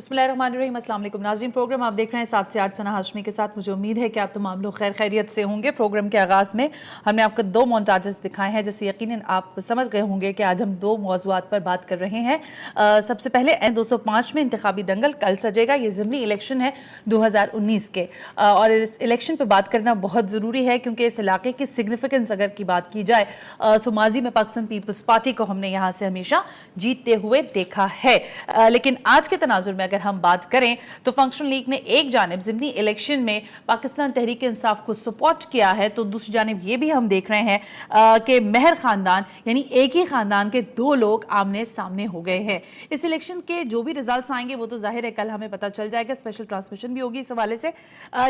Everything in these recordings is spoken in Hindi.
बिस्मिल्लाहिर्रहमानिर्रहीम, अस्सलाम वालेकुम नाज़रीन। प्रोग्राम आप देख रहे हैं 7 से 8 सना हाशमी के साथ। मुझे उम्मीद है कि आप तमाम लोग खैर खैरियत से होंगे। प्रोग्राम के आगाज़ में हमने आपको 2 मोन्टाजेस दिखाए हैं, जैसे यकीनन आप समझ गए होंगे कि आज हम 2 मौज़ूआत पर बात कर रहे हैं। सबसे पहले N205 में इंतखाबी दंगल कल सजेगा। ये ज़िमनी इलेक्शन है 2019 के, और इस इलेक्शन पर बात करना बहुत ज़रूरी है क्योंकि इस इलाके की सिग्निफिकेंस अगर की बात की जाए तो माजी में पाकिस्तान पीपल्स पार्टी को हमने यहाँ से हमेशा जीतते हुए देखा है। लेकिन आज के तनाजुर में अगर हम बात करें तो फंक्शनल लीग ने एक जानिब ज़िमनी इलेक्शन में पाकिस्तान तहरीक इंसाफ को सपोर्ट किया है, तो दूसरी जानिब ये भी हम देख रहे हैं कि मेहर खानदान यानी एक ही खानदान के 2 लोग आमने सामने हो गए हैं। इस इलेक्शन के जो भी रिजल्ट्स आएंगे वो तो जाहिर है कल हमें पता चल जाएगा, स्पेशल ट्रांसमिशन भी होगी इस हवाले से।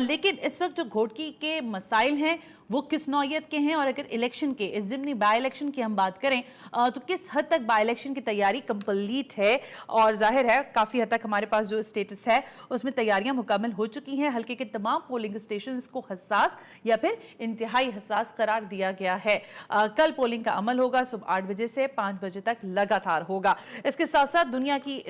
लेकिन इस वक्त जो घोटकी के मसाइल हैं वो किस नौयत के हैं, और अगर इलेक्शन के इस ज़िमनी बाई इलेक्शन की हम बात करें तो किस हद तक बाई इलेक्शन की तैयारी कंप्लीट है, और जाहिर है काफ़ी हद तक हमारे पास जो स्टेटस है उसमें तैयारियां मुकम्मल हो चुकी हैं। हल्के के तमाम पोलिंग स्टेशंस को हसास या फिर इंतहाई हसास करार दिया गया है। कल पोलिंग का अमल होगा, सुबह 8 बजे से 5 बजे तक लगातार होगा। इसके साथ साथ दुनिया की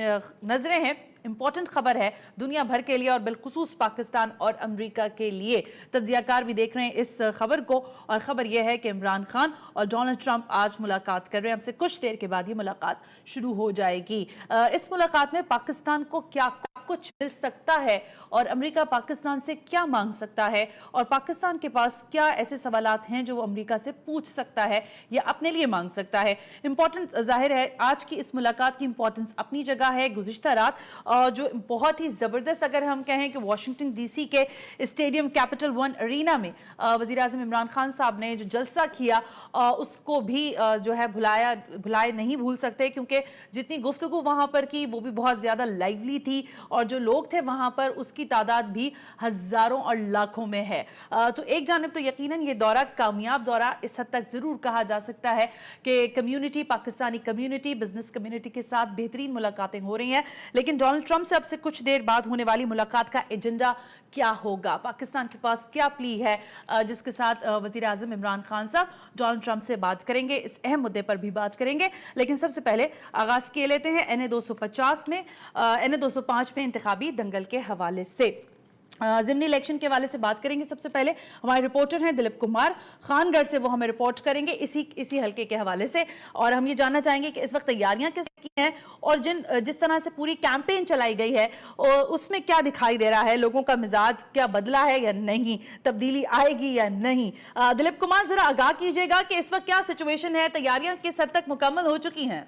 नजरें हैं, इंपॉर्टेंट खबर है दुनिया भर के लिए और बिलखुसूस पाकिस्तान और अमेरिका के लिए। तज्जियाकार भी देख रहे हैं इस खबर को, और खबर यह है कि इमरान खान और डोनाल्ड ट्रंप आज मुलाकात कर रहे हैं। हमसे कुछ देर के बाद ये मुलाकात शुरू हो जाएगी। इस मुलाकात में पाकिस्तान को क्या कुछ मिल सकता है और अमेरिका पाकिस्तान से क्या मांग सकता है, और पाकिस्तान के पास क्या ऐसे सवालात हैं जो वो अमेरिका से पूछ सकता है या अपने लिए मांग सकता है। इंपॉर्टेंस जाहिर है आज की इस मुलाकात की इंपॉर्टेंस अपनी जगह है। गुज़िश्ता रात जो बहुत ही ज़बरदस्त अगर हम कहें कि वाशिंगटन डीसी के स्टेडियम कैपिटल वन अरीना में वज़ीर आज़म इमरान खान साहब ने जो जलसा किया उसको भी जो है भुलाए नहीं भूल सकते, क्योंकि जितनी गुफ्तगू वहाँ पर की वो भी बहुत ज़्यादा लाइवली थी, और जो लोग थे वहाँ पर उसकी तादाद भी हज़ारों और लाखों में है। तो एक जानिब तो यकीनन ये दौरा कामयाब दौरा इस हद तक ज़रूर कहा जा सकता है कि community, Pakistani community, business community के साथ बेहतरीन मुलाकातें हो रही हैं। लेकिन डोनाल्ड ट्रंप से अब से कुछ देर बाद होने वाली मुलाकात का एजेंडा क्या होगा, पाकिस्तान के पास क्या प्ली है जिसके साथ वज़ीर आज़म इमरान खान साहब डोनाल्ड ट्रंप से बात करेंगे, इस अहम मुद्दे पर भी बात करेंगे। लेकिन सबसे पहले आगाज किए लेते हैं NA 205 में इंतखाबी दंगल के हवाले से। ज़िमनी इलेक्शन के हवाले से बात करेंगे। सबसे पहले हमारे रिपोर्टर हैं दिलीप कुमार, खानगढ़ से, वो हमें रिपोर्ट करेंगे इसी हल्के के हवाले से, और हम ये जानना चाहेंगे कि इस वक्त तैयारियां किस की हैं और जिस तरह से पूरी कैंपेन चलाई गई है उसमें क्या दिखाई दे रहा है, लोगों का मिजाज क्या बदला है या नहीं, तब्दीली आएगी या नहीं। दिलीप कुमार जरा आगाह कीजिएगा कि इस वक्त क्या सिचुएशन है, तैयारियां किस हद तक मुकम्मल हो चुकी हैं?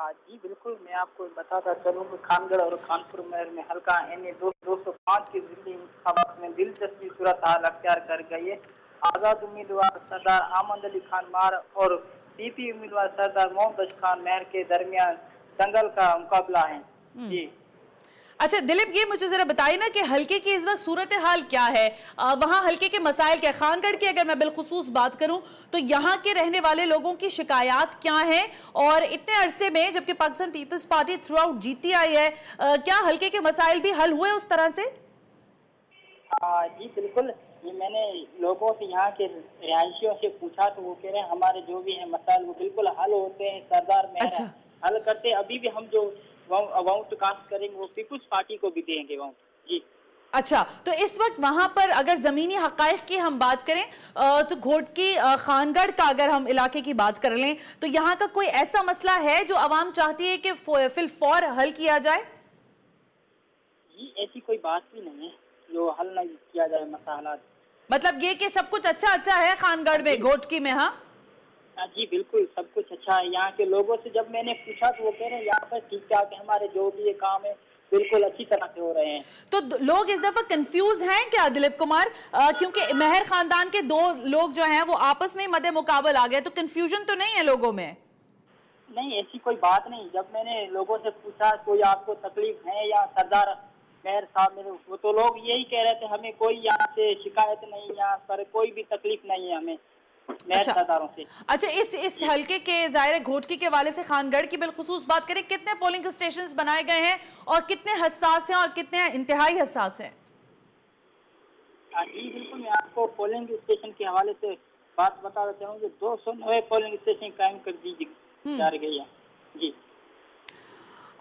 जी बिल्कुल, मैं आपको बताता चलूँ कि खानगढ़ और कानपुर में हल्का NA 205 की ज़िमनी इंतखाबात में दिलचस्पी सूरत हाल अख्तियार कर गई है। आज़ाद उम्मीदवार सरदार आमद अली खान मार और PP उम्मीदवार सरदार मोहम्मद खान मेहर के दरमियान दंगल का मुकाबला है। जी अच्छा दिलीप, ये मुझे जरा बताइए ना कि हल्के की इस वक्त सूरत हाल क्या है, वहाँ हल्के के मसाइल क्या, खानगढ़ की अगर मैं बिलखुसूस बात करूं तो यहाँ के रहने वाले लोगों की शिकायत क्या है, और इतने अरसे में जबकि Pakistan People's Party throughout जीती आई है, क्या हल्के के मसाइल भी हल हुए उस तरह से? जी बिल्कुल, ये मैंने लोगों से, यहाँ के रिहायशियों से पूछा तो वो कह रहे हैं हमारे जो भी है मसाइल वो बिल्कुल हल होते हैं, सरदार मेहर अच्छा हल करते हैं। अभी भी हम जो वोट कास्ट करेंगे वो पीपुल्स पार्टी को भी देंगे वोट। जी अच्छा, तो इस वक्त वहां पर अगर जमीनी हकायक की हम बात करें तो घोटकी खानगढ़ का अगर हम इलाके की बात कर लें तो यहाँ का कोई ऐसा मसला है जो आवाम चाहती है कि फिलफौर हल किया जाए? जी ऐसी कोई बात भी नहीं है जो हल नहीं किया जाए मसाला। मतलब ये कि सब कुछ अच्छा अच्छा है खानगढ़ में, घोटकी में? हाँ जी बिल्कुल, सब कुछ अच्छा है। यहाँ के लोगों से जब मैंने पूछा तो वो कह रहे हैं यहाँ पर ठीक ठाक है, हमारे जो भी ये काम है बिल्कुल अच्छी तरह से हो रहे हैं। तो लोग इस दफा कंफ्यूज हैं क्या दिलीप कुमार, क्योंकि मेहर खानदान के 2 लोग जो हैं वो आपस में ही मद्दे मुकाबल आ गए, तो कंफ्यूजन तो नहीं है लोगों में? नहीं ऐसी कोई बात नहीं। जब मैंने लोगों से पूछा कोई आपको तकलीफ है या सरदार मेहर साहब, मेरे वो तो लोग यही कह रहे थे हमें कोई यहाँ से शिकायत नहीं, यहाँ पर कोई भी तकलीफ नहीं है हमें मेहर अच्छा सरदारों से। अच्छा, इस हल्के के जाहिर घोटकी के वाले से खानगढ़ की बिलखुसूस बात करें, कितने पोलिंग स्टेशन बनाए गए हैं और कितने हसास हैं और कितने इंतहाई हसास हैं? जी बिल्कुल, मैं आपको पोलिंग स्टेशन के हवाले से बात बताना चाहूँगी। 209 पोलिंग स्टेशन कायम कर दी जा रही है। जी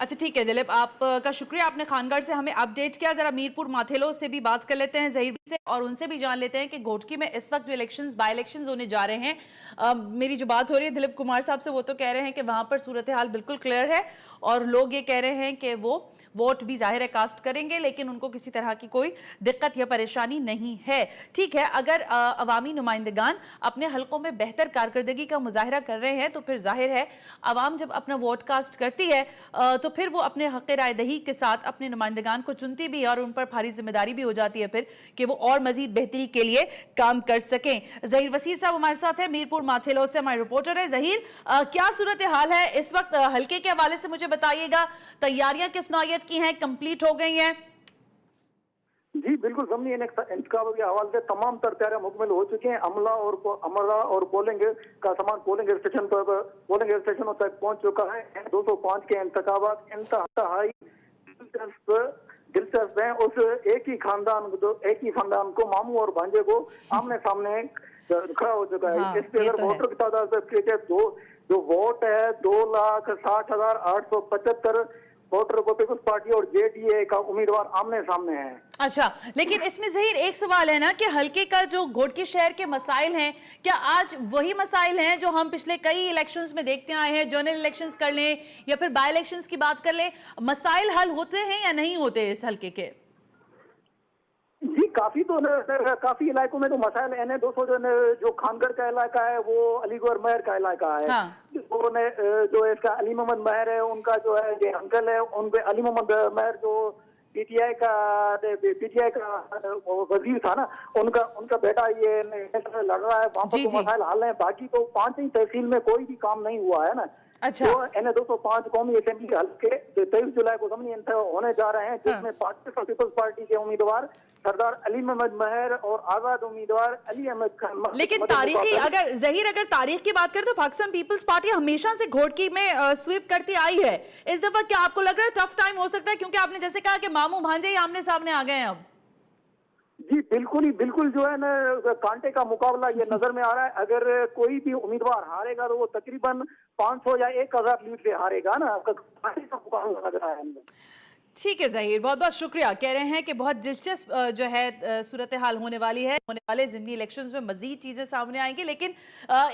अच्छा ठीक है दिलीप, आपका शुक्रिया, आपने खानगढ़ से हमें अपडेट किया। जरा मीरपुर माथेलो से भी बात कर लेते हैं जहीर से, और उनसे भी जान लेते हैं कि घोटकी में इस वक्त जो इलेक्शंस बाय इलेक्शंस होने जा रहे हैं, मेरी जो बात हो रही है दिलीप कुमार साहब से, वो तो कह रहे हैं कि वहां पर सूरत हाल बिल्कुल क्लियर है और लोग ये कह रहे हैं कि वो वोट भी जाहिर है कास्ट करेंगे, लेकिन उनको किसी तरह की कोई दिक्कत या परेशानी नहीं है। ठीक है, अगर अवामी नुमाइंदगान अपने हलकों में बेहतर कारकर्दगी का मुजाहरा कर रहे हैं तो फिर जाहिर है अवाम जब अपना वोट कास्ट करती है तो फिर वो अपने हक राय दही के साथ अपने नुमाइंदगान को चुनती भी है और उन पर भारी जिम्मेदारी भी हो जाती है फिर कि वो और मजीद बेहतरी के लिए काम कर सकें। जहीर वसीर साहब हमारे साथ है, मीरपुर माथेलो से हमारे रिपोर्टर है। जहीर, क्या सूरत हाल है इस वक्त हल्के के हवाले से मुझे बताइएगा, तैयारियां किस नौयत की हैं, कंप्लीट हो गई हैं? जी बिल्कुल, जमनी इंतखाब के हवाले से तमाम तर तैयारियां मुकम्मल हो चुकी हैं। अमला और पोलिंग का सामान पोलिंग स्टेशनों तक पहुंच चुका है। 205 के इंतखाबात इंतहाई दिलचस्प हैं। उस एक ही खानदान को मामू और भांजे को आमने सामने खड़ा हो चुका है। हाँ, इस पे अगर वोटर की तादाद जो वोट है 2,60,875 वोटर को पीपल्स पार्टी और जेडीए का उम्मीदवार आमने सामने है। अच्छा, लेकिन इसमें जहीर एक सवाल है ना कि हल्के का जो घोटकी शहर के मसाइल हैं, क्या आज वही मसाइल हैं जो हम पिछले कई इलेक्शंस में देखते आए हैं? जनरल इलेक्शंस कर लें या फिर बाय इलेक्शंस की बात कर लें, मसाइल हल होते हैं या नहीं होते इस हल्के के? जी काफी इलाकों में तो मसाइल है। 200 जो खानगढ़ का इलाका है वो अलीगढ़ महर का इलाका है। हाँ। उन्होंने जो इसका अली मोहम्मद महर है, उनका जो है ये अंकल है, उन पे अली मोहम्मद महर जो पीटीआई का वजीर था ना, उनका बेटा ये लड़ रहा है। वहाँ पर तो मसाइल हल है। बाकी तो 5 ही तहसील में कोई भी काम नहीं हुआ है ना। अच्छा, तो NA-205 कौमी असेंबली हल्के 23 जुलाई को जमनी इंतखाब होने जा रहे हैं, जिसमें पाकिस्तान पीपल्स पार्टी के उम्मीदवार सरदार अली मोहम्मद महर और आजाद उम्मीदवार अली अहमद खान। लेकिन तारीखी अगर तारीख की बात करें तो पाकिस्तान पीपल्स पार्टी हमेशा से घोटकी में स्वीप करती आई है। इस दफा क्या आपको लग रहा है टफ टाइम हो सकता है, क्योंकि आपने जैसे कहा कि मामू भांजे ही आमने सामने आ गए हैं अब? जी बिल्कुल जो है ना कांटे का मुकाबला ये नजर में आ रहा है। अगर कोई भी उम्मीदवार हारेगा तो वो तकरीबन 500 या 1000 लीड से हारेगा ना। कांटे का मुकाबला लग रहा है। ठीक है जहीर, बहुत बहुत शुक्रिया। कह रहे हैं कि बहुत दिलचस्प जो है सूरत हाल होने वाली है। होने वाले ज़िमनी इलेक्शंस में मजीद चीज़ें सामने आएंगी, लेकिन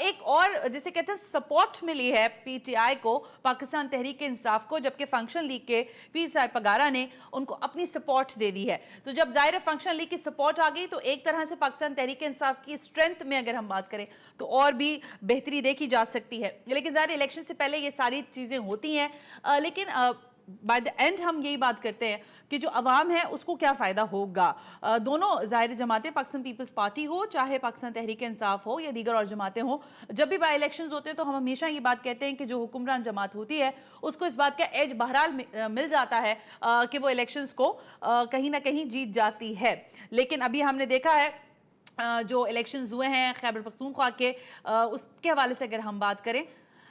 एक और जिसे कहते हैं सपोर्ट मिली है पीटीआई को, पाकिस्तान तहरीक इंसाफ को, जबकि फंक्शन लीग के पीर साहब पगारा ने उनको अपनी सपोर्ट दे दी है। तो जब ज़ाहिर फंक्शन लीग की सपोर्ट आ गई तो एक तरह से पाकिस्तान तहरीक इंसाफ की स्ट्रेंथ में अगर हम बात करें तो और भी बेहतरी देखी जा सकती है। लेकिन ज़ाहिर इलेक्शन से पहले ये सारी चीज़ें होती हैं, लेकिन बाय द एंड हम यही बात करते हैं कि जो अवाम है उसको क्या फ़ायदा होगा। दोनों ज़ाहिर जमातें, पाकिस्तान पीपल्स पार्टी हो चाहे पाकिस्तान तहरीक इंसाफ हो या दीगर और जमातें हो, जब भी बाय इलेक्शंस होते हैं तो हम हमेशा ये बात कहते हैं कि जो हुक्मरान जमात होती है उसको इस बात का एज बहरहाल मिल जाता है कि वो इलेक्शंस को कहीं ना कहीं जीत जाती है। लेकिन अभी हमने देखा है जो इलेक्शंस हुए हैं खैबर पख्तूनख्वा के, उसके हवाले से अगर हम बात करें,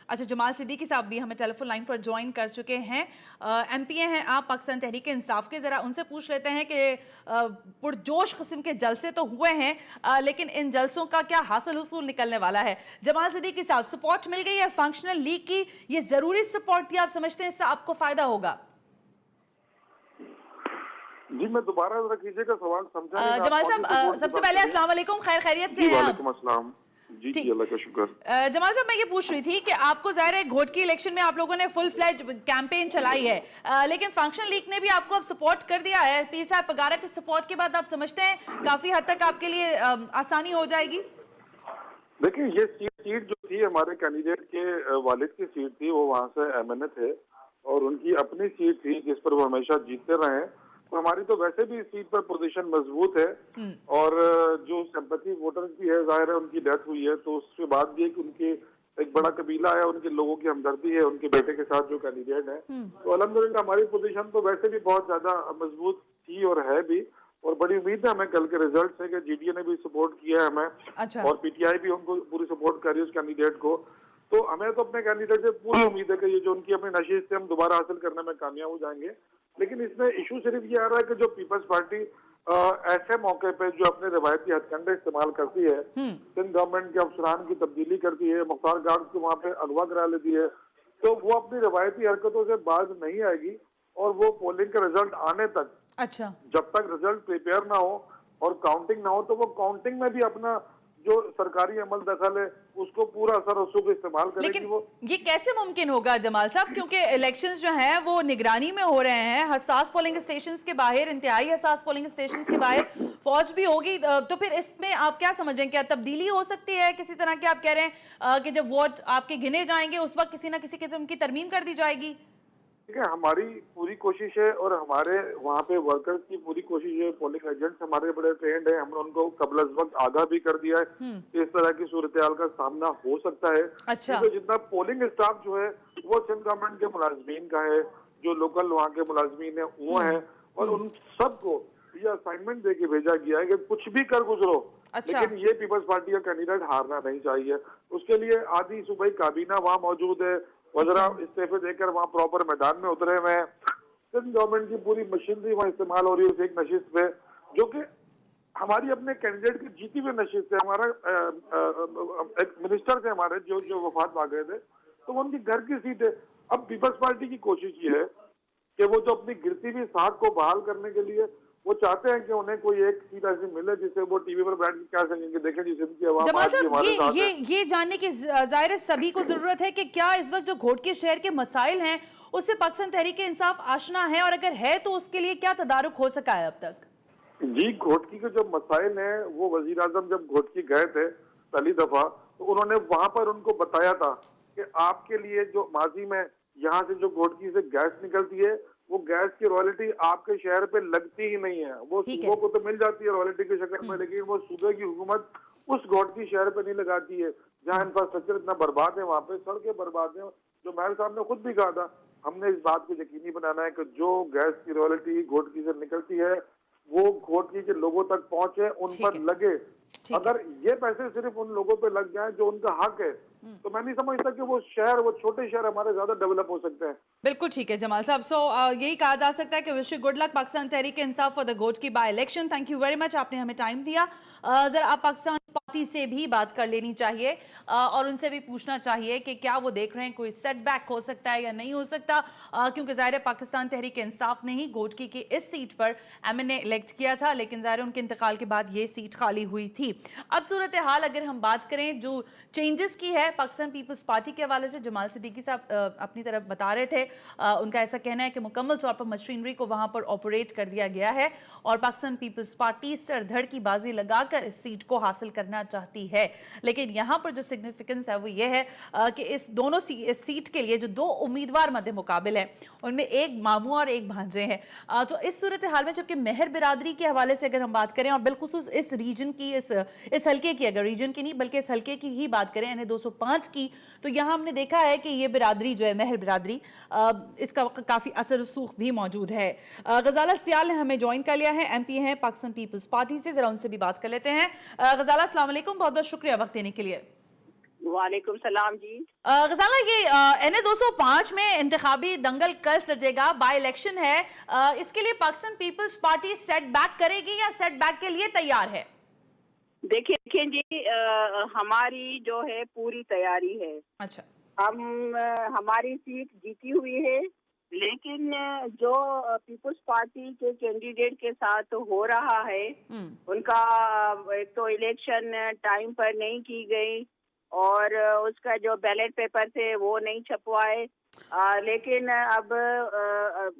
अच्छा जमाल सिद्दीकी साहब भी हमें टेलीफोन लाइन पर ज्वाइन कर चुके हैं। एमपीए हैं आप पाकिस्तान तहरीक इंसाफ के, ज़रा उनसे पूछ लेते हैं कि पुरजोश किस्म के जलसे तो हुए हैं, लेकिन इन जलसों का क्या हासिल हुसूल निकलने वाला है? जमाल सिद्दीकी साहब, सपोर्ट मिल गई है फंक्शनल लीग की, ये ज़रूरी सपोर्ट थी, आप समझते हैं इससे आपको फ़ायदा होगा? जी मैं दोबारा जरा कीजिएगा सवाल समझा। जमाल साहब सबसे पहले अस्सलाम वालेकुम, खैर खैरियत से हैं? वालेकुम अस्सलाम। जी अल्लाह का शुक्र। जमाल साहब मैं ये पूछ रही थी कि आपको ज़ाहिर है घोटकी इलेक्शन में आप लोगों ने फुल फ्लैज कैंपेन चलाई है, लेकिन फंक्शन लीग ने भी आपको अब सपोर्ट कर दिया है। पीर साहब पगारा के सपोर्ट के बाद आप समझते हैं काफी हद तक आपके लिए आसानी हो जाएगी? देखिए ये सीट जो थी हमारे कैंडिडेट के वालिद की सीट थी, वो वहाँ से MNA थे और उनकी अपनी सीट थी जिस पर वो हमेशा जीतते रहे। तो हमारी तो वैसे भी सीट पर पोजीशन मजबूत है और जो सिंपैथी वोटर्स भी है, जाहिर है उनकी डेथ हुई है तो उसके बाद भी उनके एक बड़ा कबीला है, उनके लोगों की हमदर्दी है उनके बेटे के साथ जो कैंडिडेट है। तो अल्हम्दुलिल्लाह हमारी पोजीशन तो वैसे भी बहुत ज्यादा मजबूत थी और है भी, और बड़ी उम्मीद है हमें कल के रिजल्ट से कि GDA ने भी सपोर्ट किया है हमें। अच्छा। और PTI भी उनको पूरी सपोर्ट कर रही है उस कैंडिडेट को। तो हमें तो अपने कैंडिडेट से पूरी उम्मीद है कि ये जो उनकी अपनी नशीद से हम दोबारा हासिल करने में कामयाब हो जाएंगे। लेकिन इसमें इशू सिर्फ ये आ रहा है कि जो पीपल्स पार्टी ऐसे मौके पे जो अपने रिवायती हथकंडे इस्तेमाल करती है, सिंध गवर्नमेंट के अफसरान की तब्दीली करती है, मुख्तार गार्ड को वहाँ पे अगवा करा लेती है, तो वो अपनी रवायती हरकतों से बाज नहीं आएगी और वो पोलिंग का रिजल्ट आने तक, अच्छा, जब तक रिजल्ट प्रिपेयर ना हो और काउंटिंग ना हो, तो वो काउंटिंग में भी अपना जो सरकारी अमल दखल है उसको पूरा असर रसूख इस्तेमाल करेगी। लेकिन वो ये कैसे मुमकिन होगा जमाल साहब, क्योंकि इलेक्शंस जो हैं वो निगरानी में हो रहे हैं, हसास पोलिंग स्टेशंस के बाहर, इंतहाई हसास पोलिंग स्टेशंस के बाहर फौज भी होगी, तो फिर इसमें आप क्या समझ रहे हैं, क्या तब्दीली हो सकती है किसी तरह की? आप कह रहे हैं कि जब वोट आपके गिने जाएंगे उस वक्त किसी ना किसी किस्म की तरमीम कर दी जाएगी? ठीक है, हमारी पूरी कोशिश है और हमारे वहाँ पे वर्कर्स की पूरी कोशिश है, पोलिंग एजेंट्स हमारे बड़े ट्रेंड है, हमने उनको कबल अज़ वक्त आगाह भी कर दिया है कि इस तरह की सूरत हाल का सामना हो सकता है। अच्छा, तो जितना पोलिंग स्टाफ जो है वो सिंध गवर्नमेंट के मुलाजमीन का है, जो लोकल वहाँ के मुलाजमीन है वो है, और उन सबको ये असाइनमेंट दे के भेजा गया है कि कुछ भी कर गुजरो, अच्छा, लेकिन ये पीपल्स पार्टी का कैंडिडेट हारना नहीं चाहिए। उसके लिए आधी सूबाई काबीना वहाँ मौजूद है, वज़रा इस्तीफे देकर वहाँ प्रॉपर मैदान में उतरे हुए हैं, सिंध गवर्नमेंट की पूरी मशीनरी वहाँ इस्तेमाल हो रही है उस एक नशिस्त पे, जो कि हमारी अपने कैंडिडेट की जीती हुई नशिस्त है। हमारा एक मिनिस्टर थे हमारे जो वफात पा गए थे, तो वो उनकी घर की सीट है। अब पीपल्स पार्टी की कोशिश ये है कि वो जो अपनी गिरती हुई साख को बहाल करने के लिए वो चाहते हैं कि उन्हें कोई एक सीट ऐसी मिले जिससे वो टीवी पर बैठ के क्या सकेंगे, देखें जी सिंध की आवाम जमाल आज भी साहब, हमारे साथ है। ये जानने की जाहिर है सभी को जरूरत है कि क्या इस वक्त जो घोटकी शहर के मसाइल हैं उससे पाकिस्तान तहरीक इंसाफ आशना है, और अगर है तो उसके लिए क्या तदारुक हो सका है अब तक? जी, घोटकी के जो मसाइल हैं वो वजीर आजम जब घोटकी गए थे पहली दफा, तो उन्होंने वहां पर उनको बताया था कि आपके लिए जो माजी में यहाँ से जो घोटकी से गैस निकलती है वो गैस की रॉयल्टी आपके शहर पे लगती ही नहीं है, वो सूबों को तो मिल जाती है रॉयल्टी की शक्ल में, लेकिन वो सूबे की हुकूमत उस घोटकी शहर पे नहीं लगाती है जहाँ इंफ्रास्ट्रक्चर इतना बर्बाद है, वहाँ पे सड़कें बर्बाद है। जो महल साहब ने खुद भी कहा था, हमने इस बात को यकीनी बनाना है कि जो गैस की रॉयल्टी घोटकी से निकलती है वो घोटकी के लोगों तक पहुंचे, उन पर लगे। अगर ये पैसे सिर्फ उन लोगों पे लग जाएं जो उनका हक है, तो मैं नहीं समझता कि वो छोटे शहर हमारे ज्यादा डेवलप हो सकते हैं। बिल्कुल ठीक है जमाल साहब। सो यही कहा जा सकता है कि wish you good luck Pakistan Tehreek Insaf for the Ghotki by election. Thank you very much, आपने हमें टाइम दिया। जरा आप पाकिस्तान पार्टी से भी बात कर लेनी चाहिए और उनसे भी पूछना चाहिए कि क्या वो देख रहे हैं कोई सेटबैक हो सकता है या नहीं हो सकता, क्योंकि ज़ाहिर है पाकिस्तान तहरीक इंसाफ ने ही घोटकी की इस सीट पर MNA इलेक्ट किया था, लेकिन ज़ाहिर है उनके इंतकाल के बाद ये सीट खाली हुई थी। अब सूरत हाल अगर हम बात करें जो चेंजेस की है पाकिस्तान पीपल्स पार्टी के हवाले से, जमाल सिद्दीकी साहब अपनी तरफ बता रहे थे, उनका ऐसा कहना है कि मुकम्मल तौर पर मशीनरी को वहां पर ऑपरेट कर दिया गया है और पाकिस्तान पीपल्स पार्टी सरधड़ की बाजी लगाकर इस सीट को हासिल करना चाहती है। लेकिन यहाँ पर जो सिग्निफिकेंस है वो ये है कि इस सीट के लिए जो दो उम्मीदवार मध्य मुकाबिल हैं उनमें एक मामू और एक भांजे हैं। तो इस सूरत हाल में जबकि मेहर बिरादरी के हवाले से अगर हम बात करें और बिलखुसूस इस रीजन की इस हल्के की, अगर रीजन की नहीं बल्कि इस हल्के की ही बात करें, यानी 205 की, तो यहाँ हमने देखा है कि ये बिरादरी जो है मेहर बिरादरी, इसका काफी असर रसूख भी मौजूद है। गजाला सियाल ने हमें ज्वाइन कर लिया है, MP हैं पाकिस्तान पीपल्स पार्टी से, जरा उनसे भी बात कर लेते हैं। गजाला अस्सलाम वालेकुम, बहुत बहुत शुक्रिया वक्त देने के लिए। वालेकुम सलाम जी। गजाला, ये NA 205 में इंतखाबी दंगल कल सजेगा, बाय इलेक्शन है, इसके लिए Pakistan People's Party set back करेगी या सेट बैक के लिए तैयार है? देखिए जी, हमारी जो है पूरी तैयारी है। अच्छा, हमारी सीट जीती हुई है, लेकिन जो पीपल्स पार्टी के कैंडिडेट के साथ हो रहा है उनका एक तो इलेक्शन टाइम पर नहीं की गई और उसका जो बैलेट पेपर थे वो नहीं छपवाए, लेकिन अब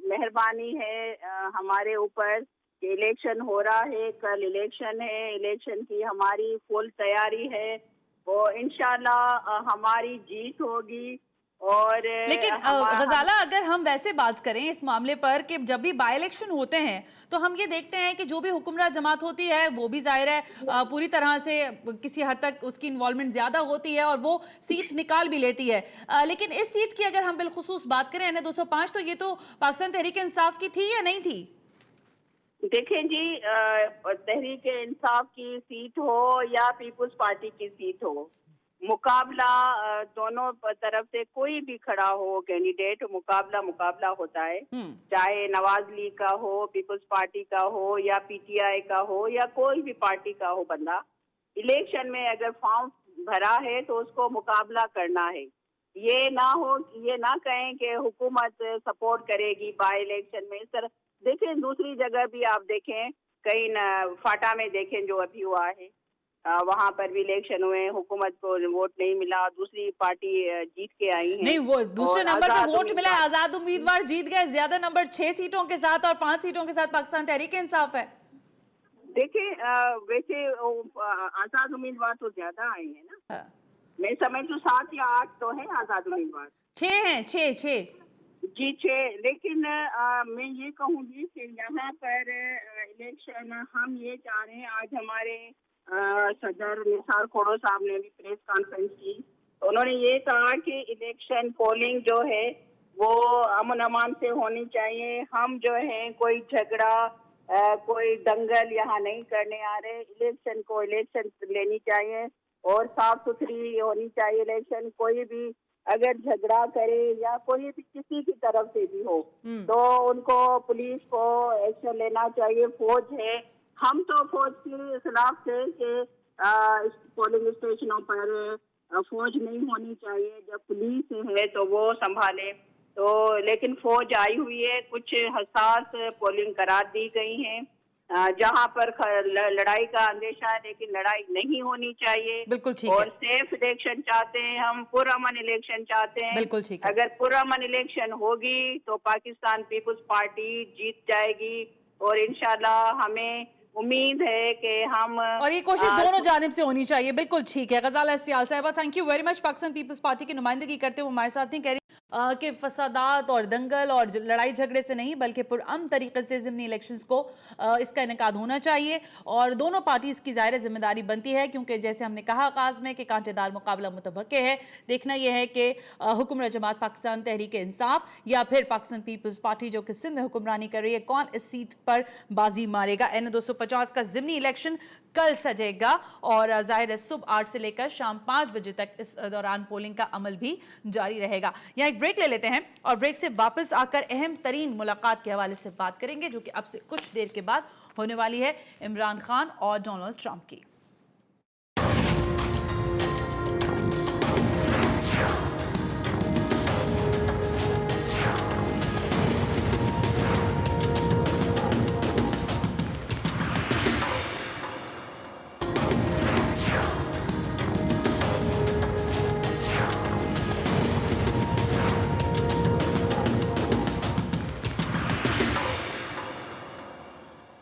मेहरबानी है हमारे ऊपर कि इलेक्शन हो रहा है, कल इलेक्शन है, इलेक्शन की हमारी फुल तैयारी है और इंशाल्लाह हमारी जीत होगी। और लेकिन गजाला, अगर हम वैसे बात करें इस मामले पर कि जब भी बाय इलेक्शन होते हैं तो हम ये देखते हैं कि जो भी हुक्मरान जमात होती है वो भी जाहिर है पूरी तरह से किसी हद तक उसकी इन्वॉल्वमेंट ज्यादा होती है और वो सीट निकाल भी लेती है, लेकिन इस सीट की अगर हम बिलखुसूस बात करें NA 205, तो ये तो पाकिस्तान तहरीक इंसाफ की थी या नहीं थी? देखें जी, तहरीक इंसाफ की सीट हो या पीपल्स पार्टी की सीट हो, मुकाबला दोनों तरफ से कोई भी खड़ा हो कैंडिडेट, मुकाबला होता है, चाहे नवाज लीग का हो, पीपल्स पार्टी का हो या PTI का हो या कोई भी पार्टी का हो बंदा। इलेक्शन में अगर फॉर्म भरा है तो उसको मुकाबला करना है, ये ना हो, ये ना कहें कि हुकूमत सपोर्ट करेगी बाई इलेक्शन में। इस तरह देखें, दूसरी जगह भी आप देखें, कहीं फाटा में देखें जो अभी हुआ है, वहाँ पर भी इलेक्शन हुए, हुकूमत को वोट नहीं मिला, दूसरी पार्टी जीत के आई है। नहीं, वो दूसरे नंबर पे वोट मिला है, आजाद उम्मीदवार जीत गए ज्यादा नंबर 6 सीटों के साथ और 5 सीटों के साथ पाकिस्तान तहरीक इंसाफ है। देखिए वैसे आजाद उम्मीदवार तो ज्यादा आए हैं ना। हाँ। मैं समझ तो 7 या 8 तो है आजाद उम्मीदवार। 6 हैं, 6 जी 6। लेकिन मैं ये कहूँगी कि यहाँ पर इलेक्शन हम ये चाह रहे हैं। आज हमारे सदर निसार खोड़ो साहब ने भी प्रेस कॉन्फ्रेंस की, तो उन्होंने ये कहा कि इलेक्शन पोलिंग जो है वो अमन अमान से होनी चाहिए। हम जो है कोई झगड़ा कोई दंगल यहाँ नहीं करने आ रहे। इलेक्शन को इलेक्शन लेनी चाहिए और साफ सुथरी होनी चाहिए इलेक्शन। कोई भी अगर झगड़ा करे या कोई भी किसी की तरफ से भी हो तो उनको पुलिस को एक्शन लेना चाहिए। फौज है, हम तो फौज के खिलाफ थे कि पोलिंग स्टेशनों पर फौज नहीं होनी चाहिए, जब पुलिस है तो वो संभाले। तो लेकिन फौज आई हुई है, कुछ हसास पोलिंग करार दी गई है जहां पर लड़ाई का अंदेशा है, लेकिन लड़ाई नहीं होनी चाहिए। बिल्कुल ठीक और है। सेफ इलेक्शन चाहते हैं हम, पुरअमन इलेक्शन चाहते हैं। बिल्कुल ठीक है। अगर पुरअमन इलेक्शन होगी तो पाकिस्तान पीपुल्स पार्टी जीत जाएगी और इंशाल्लाह हमें उम्मीद है कि हम और ये कोशिश दोनों जानिब से होनी चाहिए। बिल्कुल ठीक है। गजाला सियाल साहिबा, thank you very much. Pakistan People's Party की नुमाइंदगी करते हुए हमारे साथ नहीं कह रही कि फसादात और दंगल और लड़ाई झगड़े से नहीं बल्कि पुरअमन तरीके से ज़िमनी इलेक्शंस को इसका इनेकाद होना चाहिए और दोनों पार्टीज की ज़ाहिर जिम्मेदारी बनती है, क्योंकि जैसे हमने कहा आगाज़ में कि कांटेदार मुकाबला मुतबक्के है। देखना यह है कि हुक्मरान जमात पाकिस्तान तहरीक इंसाफ या फिर पाकिस्तान पीपल्स पार्टी जो कि सिंध में हुक्मरानी कर रही है, कौन इस सीट पर बाजी मारेगा। N250 का ज़िमनी इलेक्शन कल सजेगा और जाहिर है सुबह 8 से लेकर शाम 5 बजे तक इस दौरान पोलिंग का अमल भी जारी रहेगा। यहाँ एक ब्रेक ले लेते हैं और ब्रेक से वापस आकर अहम तरीन मुलाकात के हवाले से बात करेंगे जो कि अब से कुछ देर के बाद होने वाली है इमरान खान और डोनाल्ड ट्रंप की।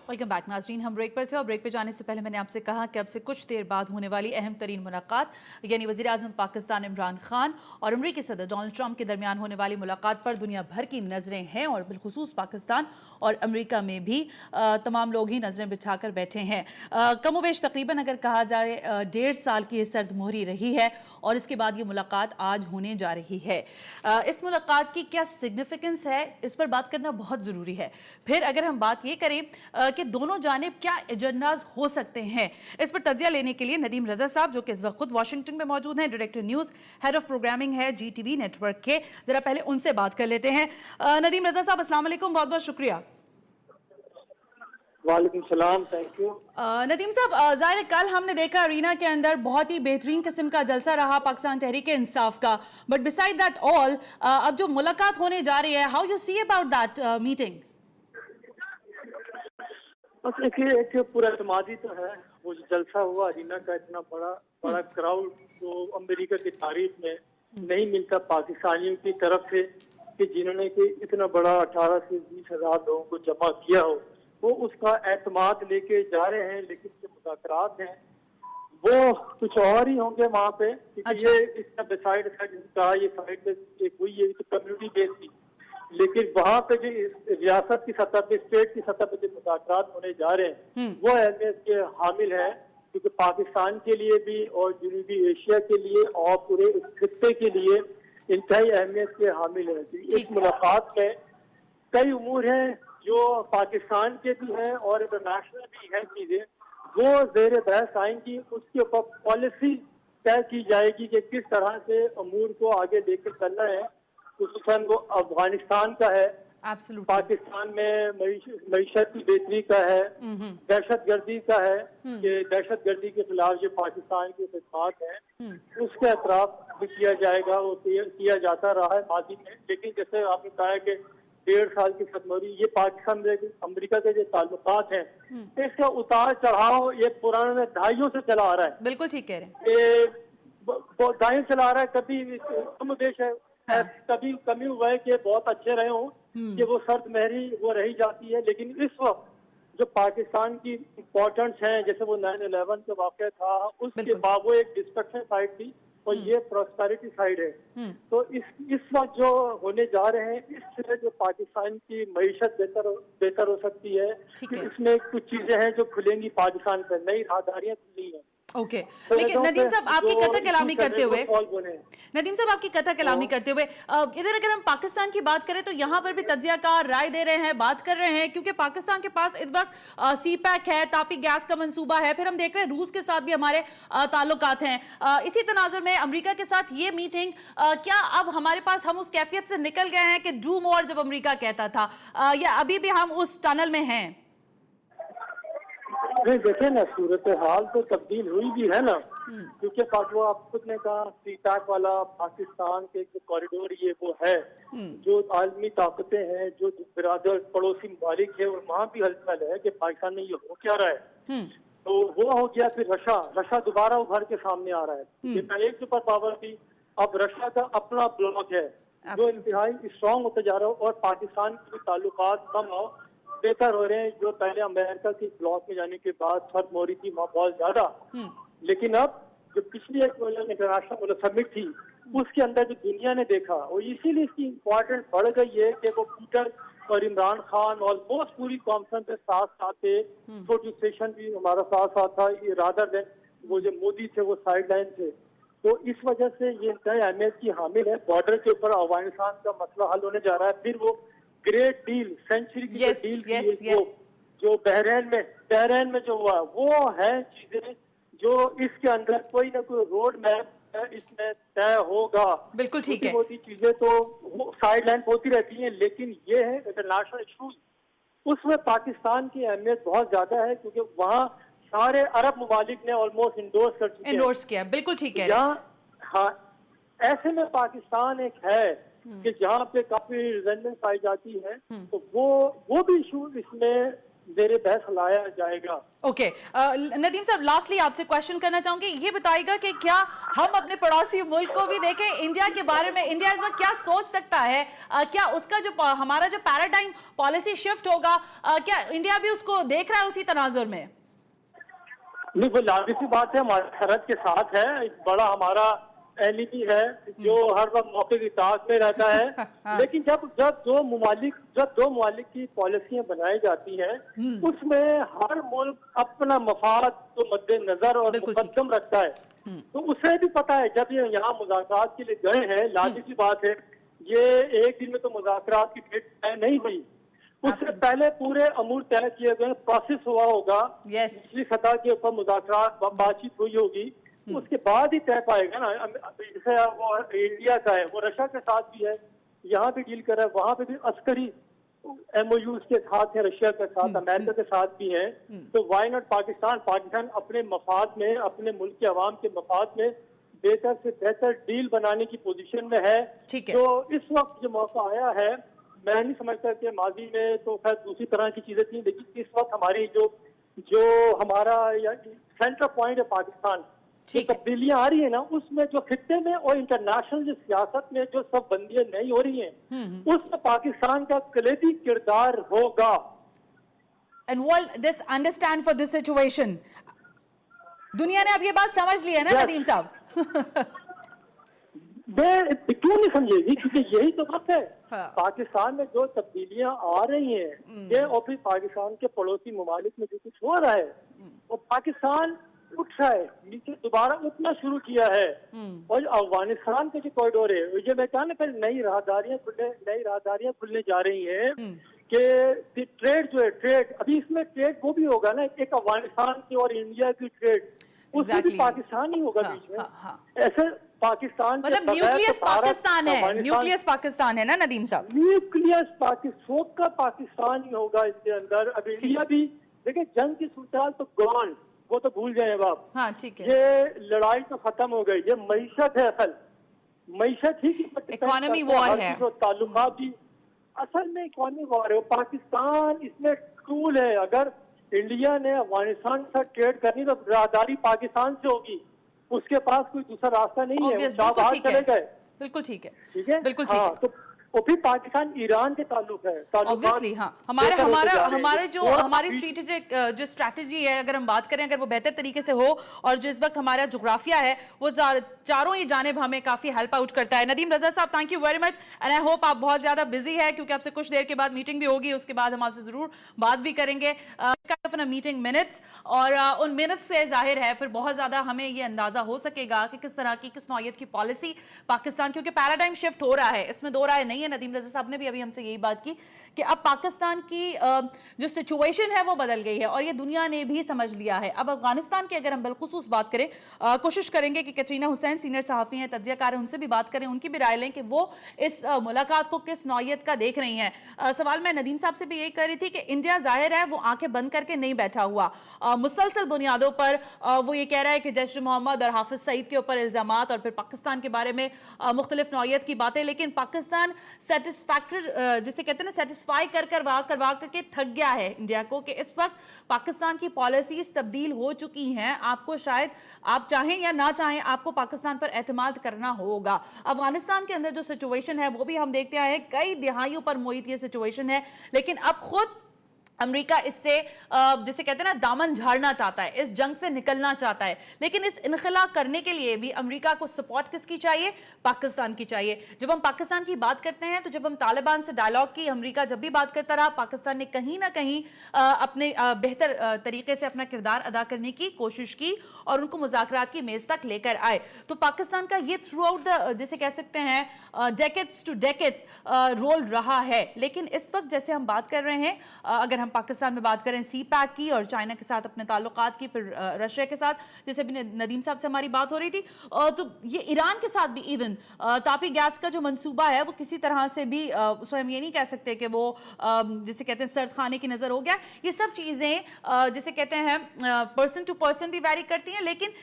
वेलकम बैक नाजरीन, हम ब्रेक पर थे और ब्रेक पे जाने से पहले मैंने आपसे कहा कि अब से कुछ देर बाद होने वाली अहम तरीन मुलाकात यानी वज़ीर आज़म पाकिस्तान इमरान खान और अमरीकी सदर डोनाल्ड ट्रंप के दरमियान होने वाली मुलाकात पर दुनिया भर की नज़रें हैं और बिलखुसूस पाकिस्तान और अमरीका में भी तमाम लोग ही नज़रें बिठाकर बैठे हैं। कमोबेश तकरीबन अगर कहा जाए 1.5 साल की ये सर्द मोहरी रही है और इसके बाद ये मुलाकात आज होने जा रही है। इस मुलाकात की क्या सिग्निफिकेंस है, इस पर बात करना बहुत ज़रूरी है। फिर अगर हम बात ये करें कि दोनों जानिब क्या एजेंडाज हो सकते हैं, इस पर तजिया लेने के लिए नदीम रजा साहब जो कि इस वक्त खुद वाशिंगटन में मौजूद हैं, director news, head of programming है GTV नेटवर्क के। जरा पहले उनसे बात कर लेते हैं। नदीम रजा साहब, अस्सलाम वालेकुम, बहुत बहुत शुक्रिया। वालेकुम सलाम, थैंक यू। नदीम साहब, ज़ाहिर कल हमने देखा अरीना के अंदर बहुत ही बेहतरीन किस्म का जलसा रहा पाकिस्तान तहरीक इंसाफ का, बट बिसाइड दैट ऑल अब जो मुलाकात होने जा रही है, how you see about that meeting? बस देखिए, एक पूरा एतमादी तो है। वो जो जलसा हुआ अरीना का, इतना बड़ा क्राउड तो अमेरिका की तारीख में नहीं मिलता पाकिस्तानियों की तरफ से कि जिन्होंने कि इतना बड़ा 18 से 20 हजार लोगों को जमा किया हो। वो उसका एतमाद लेके जा रहे हैं, लेकिन जो मुज़ाकरात हैं वो कुछ और ही होंगे वहाँ पे। अच्छा। ये इसका डिसाइड कहा, ये साइड एक हुई है तो कम्युनिटी बेस्ड थी, लेकिन वहाँ पे जो रियासत की सतह पे, स्टेट की सतह पे जो मुज़ाकरात होने जा रहे हैं वो अहमियत के हामिल है, क्योंकि पाकिस्तान के लिए भी और जनूबी एशिया के लिए और पूरे खित्ते के लिए इंतहाई अहमियत के हामिल है। इस मुलाकात में कई उमूर हैं जो पाकिस्तान के भी हैं और इंटरनेशनल भी हैं चीजें, वो ज़ेर बहस आएंगी। उसके ऊपर पॉलिसी तय की जाएगी कि किस तरह से अमूर को आगे लेकर चलना है। खुसूसन वो अफगानिस्तान का है, एब्सोल्युटली। पाकिस्तान में मईशत की बेहतरी का है, दहशतगर्दी का है कि दहशतगर्दी के खिलाफ जो पाकिस्तान के खिदमात हैं उसके अतराफ भी किया जाएगा, वो किया जाता रहा है माजी में। लेकिन जैसे आपने कहा कि 1.5 साल की खत्मोरी, ये पाकिस्तान में अमेरिका के जो ताल्लुकात हैं इसका उतार चढ़ाव ये पुराने दहाइयों से चला आ रहा है। बिल्कुल ठीक कह रहे हैं। दाएं चला आ रहा है। कभी कम देश है, कभी कमी हुआ है कि बहुत अच्छे रहे हों कि वो सर्द महरी वो रही जाती है। लेकिन इस वक्त जो पाकिस्तान की इम्पोर्टेंस है, जैसे वो 9/11 का वाक़या था, उसके बाद वो एक डिस्ट्रक्शन साइड थी और ये प्रॉस्पेरिटी साइड है। तो इस वक्त जो होने जा रहे हैं इससे जो पाकिस्तान की मईशत बेहतर हो सकती है। इसमें कुछ चीजें हैं जो खुलेंगी पाकिस्तान पर, नई राहदारियां खुली हैं। ओके लेकिन नदीम साहब आपकी कथा कलामी करते हुए इधर अगर हम पाकिस्तान की बात करें तो यहाँ पर भी तज्जियाकार राय दे रहे हैं, बात कर रहे हैं, क्योंकि पाकिस्तान के पास इस वक्त सीपैक है, तापी गैस का मंसूबा है, फिर हम देख रहे हैं रूस के साथ भी हमारे ताल्लुकात हैं। इसी तनाजुर में अमेरिका के साथ ये मीटिंग, क्या अब हमारे पास हम उस कैफियत से निकल गए हैं कि डू मोर जब अमेरिका कहता था, या अभी भी हम उस टनल में हैं? नहीं देखे ना, सूरत हाल तो तब्दील हुई भी है ना, क्योंकि वो आप खुद ने कहा सीपैक वाला पाकिस्तान के जो कॉरिडोर ये वो है, जो आलमी ताकतें हैं, जो बिरादर पड़ोसी ममालिक है, और वहाँ भी हलचल है कि पाकिस्तान में ये हो क्या रहा है। तो वो हो गया। फिर रशिया दोबारा उभर के सामने आ रहा है। ये पहले एक सुपर पावर थी, अब रशिया का अपना ब्लॉक है जो इंतहाई स्ट्रॉन्ग होता जा रहा है, और पाकिस्तान के ताल्लुकात कम बेहतर हो रहे हैं। जो पहले अमेरिका की ब्लॉक में जाने के बाद फर्क हो रही थी बहुत ज्यादा, लेकिन अब जो पिछली एक इंटरनेशनल समिट थी उसके अंदर जो दुनिया ने देखा, और इसीलिए इसकी इम्पोर्टेंस बढ़ गई है कि वो पीटर और इमरान खान ऑलमोस्ट पूरी कॉन्फ्रेंस के साथ साथ थे। छोटी सेशन भी हमारा साथ था, रादर देन वो जो मोदी थे वो साइड लाइन थे। तो इस वजह से ये तय अहमियत की हामिल है। बॉर्डर के ऊपर अफगानिस्तान का मसला हल होने जा रहा है। फिर वो ग्रेट डील, सेंचुरी की डील जो बहरीन में जो हुआ, वो है चीजें जो इसके अंदर कोई ना कोई रोड मैप इसमें तय होगा। बिल्कुल ठीक है। छोटी चीजें तो साइड लाइन होती रहती हैं, लेकिन ये है इंटरनेशनल इशूज, उसमें पाकिस्तान की अहमियत बहुत ज्यादा है, क्योंकि वहाँ सारे अरब ममालिक ने ऑलमोस्ट इंडोर्स किया। बिल्कुल ठीक है। हाँ, ऐसे में पाकिस्तान एक है कि जहाँ पे काफी रिजेंटमेंट पाई जाती है, तो वो भी इशू इसमें मेरे बहस लाया जाएगा। ओके नदीम साहब, लास्टली आपसे क्वेश्चन करना चाहूंगी, ये बताइएगा कि क्या हम अपने पड़ोसी मुल्क को भी देखें इंडिया के बारे में? इंडिया इस वक्त क्या सोच सकता है? क्या उसका जो हमारा जो पैराडाइम पॉलिसी शिफ्ट होगा, क्या इंडिया भी उसको देख रहा है उसी तनाजुर में? नहीं, वो लाजमी सी बात है, हमारे सरहद के साथ है, बड़ा हमारा एनिमी है जो हर वक्त मौके की ताक में रहता है। लेकिन जब दो ममालिक की पॉलिसियां बनाई जाती हैं, उसमें हर मुल्क अपना मफाद तो मद्देनजर और मुकद्दम रखता है। तो उसे भी पता है, जब ये यहाँ मुज़ाकरात के लिए गए हैं, लाजिमी सी बात है, ये एक दिन में तो मुज़ाकरात की डेट तय नहीं हुई, उससे पहले पूरे अमूर तय किए गए, प्रोसेस हुआ होगा, निचली सतह के ऊपर मुज़ाकरात बातचीत हुई होगी, उसके बाद ही तय पाएगा ना। जैसे वो इंडिया का है, वो रशिया के साथ भी है, यहाँ भी डील कर रहा है, वहाँ पे भी अस्करी MOUs के साथ है, रशिया के साथ, अमेरिका के साथ भी है। तो वाई नॉट पाकिस्तान अपने मफाद में, अपने मुल्क के अवाम के मफाद में बेहतर से बेहतर डील बनाने की पोजीशन में है। तो इस वक्त जो मौका आया है, मैं नहीं समझता कि माजी में तो खैर दूसरी तरह की चीजें थी, लेकिन इस वक्त हमारी जो हमारा सेंटर पॉइंट है पाकिस्तान, तब्दीलियां आ रही है ना, उसमें जो खित्ते में और इंटरनेशनल जो सियासत में जो सब बंदियां नहीं हो रही हैं, उसमें पाकिस्तान का कलीदी किरदार होगा। And will this understand for this situation? दुनिया ने अब ये बात समझ ली है ना नदीम साहब? क्यों नहीं समझेगी, क्योंकि यही तो वक्त है। पाकिस्तान में जो तब्दीलियां आ रही हैं ये, और फिर पाकिस्तान के पड़ोसी ममालिक में जो कुछ हो रहा है, वो पाकिस्तान उठ रहा है, नीचे दोबारा उठना शुरू किया है। और अफगानिस्तान के जो कॉरिडोर है, ये मैं कहा ना, पहले नई राहदारियां खुलने जा रही हैं कि ट्रेड जो है, ट्रेड अभी इसमें ट्रेड वो भी होगा ना, एक अफगानिस्तान की और इंडिया की ट्रेड, उसमें भी पाकिस्तान ही होगा बीच में। ऐसे पाकिस्तान के मतलब बगैर न्यूक्लियस तो भारत, पाकिस्तान है, अफगानिस्तान- न्यूक्लियस पाकिस्तान है ना नदीम साहब? न्यूक्लियस पाकिस्तान का पाकिस्तान ही होगा इसके अंदर। अब इंडिया भी देखिए, जंग की सूरत तो गॉन, वो तो भूल जाए आप। हाँ ठीक है, ये लड़ाई तो खत्म हो गई, ये मईशत है असल, मईशत ही की Economy war है। ताल्लुकात भी असल में इकॉनमी वॉर है। पाकिस्तान इसमें टूल है। अगर इंडिया ने अफगानिस्तान के साथ ट्रेड करनी तो राहदारी पाकिस्तान से होगी, उसके पास कोई दूसरा रास्ता नहीं है। Obvious, वो बिल्कुल बाहर ठीक चले है, गए, बिल्कुल ठीक है, ठीक है, बिल्कुल ठीक हाँ, है। तो वो फिर पाकिस्तान ईरान के ताल्लुक है, ऑब्वियसली हाँ, हमारे बेहतर होते हमारा जा रहे हैं। हमारे जो और हमारी अभी- स्ट्रेटेजिक जो स्ट्रैटेजी है, अगर हम बात करें, अगर वो बेहतर तरीके से हो, और जो इस वक्त हमारा जोग्राफिया है वो चारों ही जानिब हमें काफी हेल्प आउट करता है। नदीम रजा साहब, thank you very much, and I hope आप बहुत ज्यादा बिजी है, क्योंकि आपसे कुछ देर के बाद मीटिंग भी होगी, उसके बाद हम आपसे जरूर बात भी करेंगे मीटिंग मिनट्स, और उन मिनट्स से जाहिर है फिर बहुत ज्यादा हमें ये अंदाजा हो सकेगा कि किस तरह की, किस नौयत की पॉलिसी पाकिस्तान, क्योंकि पैराडाइम शिफ्ट हो रहा है, इसमें दो राय नहीं है। नदीम रजा साहब ने भी अभी हमसे यही बात की कि अब पाकिस्तान की जो सिचुएशन है वो बदल गई है, और ये दुनिया ने भी समझ लिया है। अब अफगानिस्तान की अगर हम बिलखुसूस बात करें, कोशिश करेंगे कि कैटरीना हुसैन सीनियर सहाफ़ी हैं, तज्ज़ियाकार हैं, उनसे भी बात करें, उनकी भी राय लें कि वो इस मुलाकात को किस नौयत का देख रही हैं। सवाल मैं नदीम साहब से भी यही कर रही थी कि इंडिया जाहिर है वो आंखें बंद करके नहीं बैठा हुआ, मुसलसल बुनियादों पर वो ये कह रहा है कि जैश मोहम्मद और हाफिज सईद के ऊपर इल्जामात, और फिर पाकिस्तान के बारे में मुख्तलिफ नौयत की बातें, लेकिन पाकिस्तान सेटिस्फैक्टरी, जिसे कहते हैं ना, सेटिस्फाई करवा के थक गया है इंडिया को, कि इस वक्त पाकिस्तान की पॉलिसीज तब्दील हो चुकी हैं। आपको शायद, आप चाहें या ना चाहें, आपको पाकिस्तान पर एतमाद करना होगा। अफगानिस्तान के अंदर जो सिचुएशन है वो भी हम देखते आए हैं, कई दिहाइयों पर मोहित ये सिचुएशन है, लेकिन अब खुद अमेरिका इससे जिसे कहते हैं ना, दामन झाड़ना चाहता है, इस जंग से निकलना चाहता है। लेकिन इस इनखला करने के लिए भी अमेरिका को सपोर्ट किसकी चाहिए? पाकिस्तान की चाहिए। जब हम पाकिस्तान की बात करते हैं, तो जब हम तालिबान से डायलॉग की, अमेरिका जब भी बात करता रहा, पाकिस्तान ने कहीं ना कहीं अपने बेहतर तरीके से अपना किरदार अदा करने की कोशिश की और उनको मुज़ाकरात की मेज तक लेकर आए। तो पाकिस्तान का ये थ्रू आउट द, जिसे कह सकते हैं, डेकेड्स टू डेकेड्स रोल रहा है। लेकिन इस वक्त जैसे हम बात कर रहे हैं, अगर हम पाकिस्तान में बात करें सी पैक की और चाइना के साथ अपने ताल्लुकात की, फिर रशिया के साथ, जैसे अभी नदीम साहब से हमारी बात हो रही थी, तो ये ईरान के साथ भी इवन तापी गैस का जो मंसूबा है वो किसी तरह से भी उसमें हम ये नहीं कह सकते कि वो जिसे कहते हैं सर्द खाने की नजर हो गया। ये सब चीजें जिसे कहते हैं पर्सन टू पर्सन भी वैरी करती हैं, लेकिन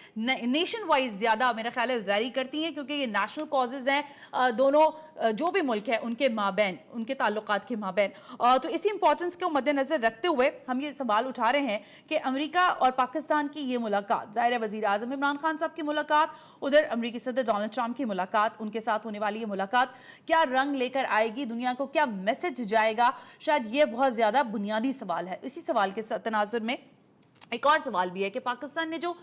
नेशन वाइज ज्यादा मेरा ख्याल है वैरी करती हैं, क्योंकि ये नेशनल कॉजेज हैं दोनों जो भी मुल्क है उनके माबैन, उनके ताल्लुकात के माबैन। तो इसी इंपॉर्टेंस को मद्देनजर रखते हुए हम ये सवाल उठा रहे हैं कि अमेरिका और पाकिस्तान की ये मुलाकात, ज़ाहिर है वज़ीर आज़म इमरान खान साहब की मुलाकात, उधर अमेरिकी सदर डोनाल्ड ट्रंप की मुलाकात, उनके साथ होने वाली ये मुलाकात क्या रंग लेकर आएगी, दुनिया को क्या मैसेज जाएगा, शायद ये बहुत ज़्यादा बुनियादी सवाल है। इसी सवाल के तनाजुर में एक और सवाल भी है कि पाकिस्तान ने जो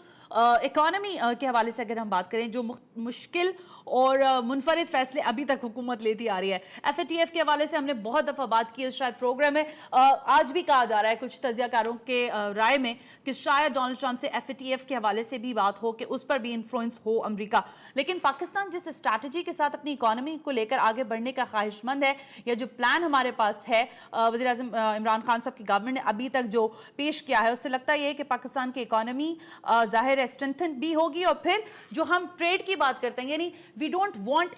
इकॉनमी के हवाले से अगर हम बात करें, जो मुश्किल और मुनफरिद फैसले अभी तक हुकूमत लेती आ रही है, FATF के हवाले से हमने बहुत दफ़ा बात की है, शायद प्रोग्राम में आज भी कहा जा रहा है कुछ तज्ज़ियाकारों के राय में कि शायद डोनाल्ड ट्रंप से FATF के हवाले से भी बात हो कि उस पर भी इन्फ्लुएंस हो अमेरिका। लेकिन पाकिस्तान जिस स्ट्रैटेजी के साथ अपनी इकॉनमी को लेकर आगे बढ़ने का ख्वाहिशमंद है, या जो प्लान हमारे पास है वज़ीर आज़म इमरान खान साहब की गवर्नमेंट ने अभी तक जो पेश किया है, उससे लगता है कि पाकिस्तान की इकॉनमी ज़ाहिर स्ट्रेंथन भी होगी। और फिर जो हम ट्रेड की बात करते हैं, यानी वी डोंट वांट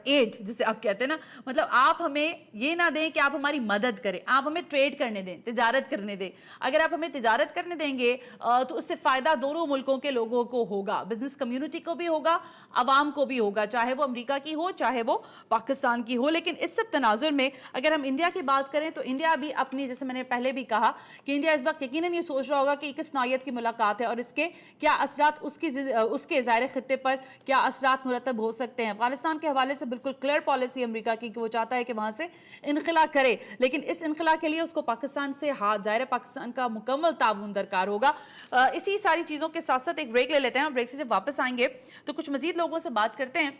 एड, जिसे आप कहते हैं ना, मतलब आप हमें ये ना दें कि आप हमारी मदद करें, आप हमें ट्रेड करने दें, तिजारत करने दें। अगर आप हमें तिजारत करने देंगे तो उससे फायदा दोनों मुल्कों के लोगों को होगा, बिजनेस कम्युनिटी को भी होगा, अवाम को भी होगा, चाहे वो अमेरिका की हो चाहे वो पाकिस्तान की हो। लेकिन इस सब तनाजुर में अगर हम इंडिया की बात करें, तो इंडिया भी अपनी, जैसे मैंने पहले भी कहा कि इंडिया इस वक्त यकीनन ये सोच रहा होगा कि किस नौयत की मुलाकात है और इसके क्या असरात उसके ज़ाहिर खित्ते पर क्या असरात मुरतब हो सकते हैं। अफगानिस्तान के हवाले से बिल्कुल क्लियर पॉलिसी अमेरिका की कि वो चाहता है कि वहां से इनखला करे, लेकिन इस इनखला के लिए उसको पाकिस्तान से ज़ाहिर पाकिस्तान का मुकम्मल ताउन दरकार होगा। इसी सारी चीज़ों के साथ साथ एक ब्रेक ले लेते हैं। ब्रेक से जब वापस आएंगे तो कुछ मजीद लोगों से बात करते हैं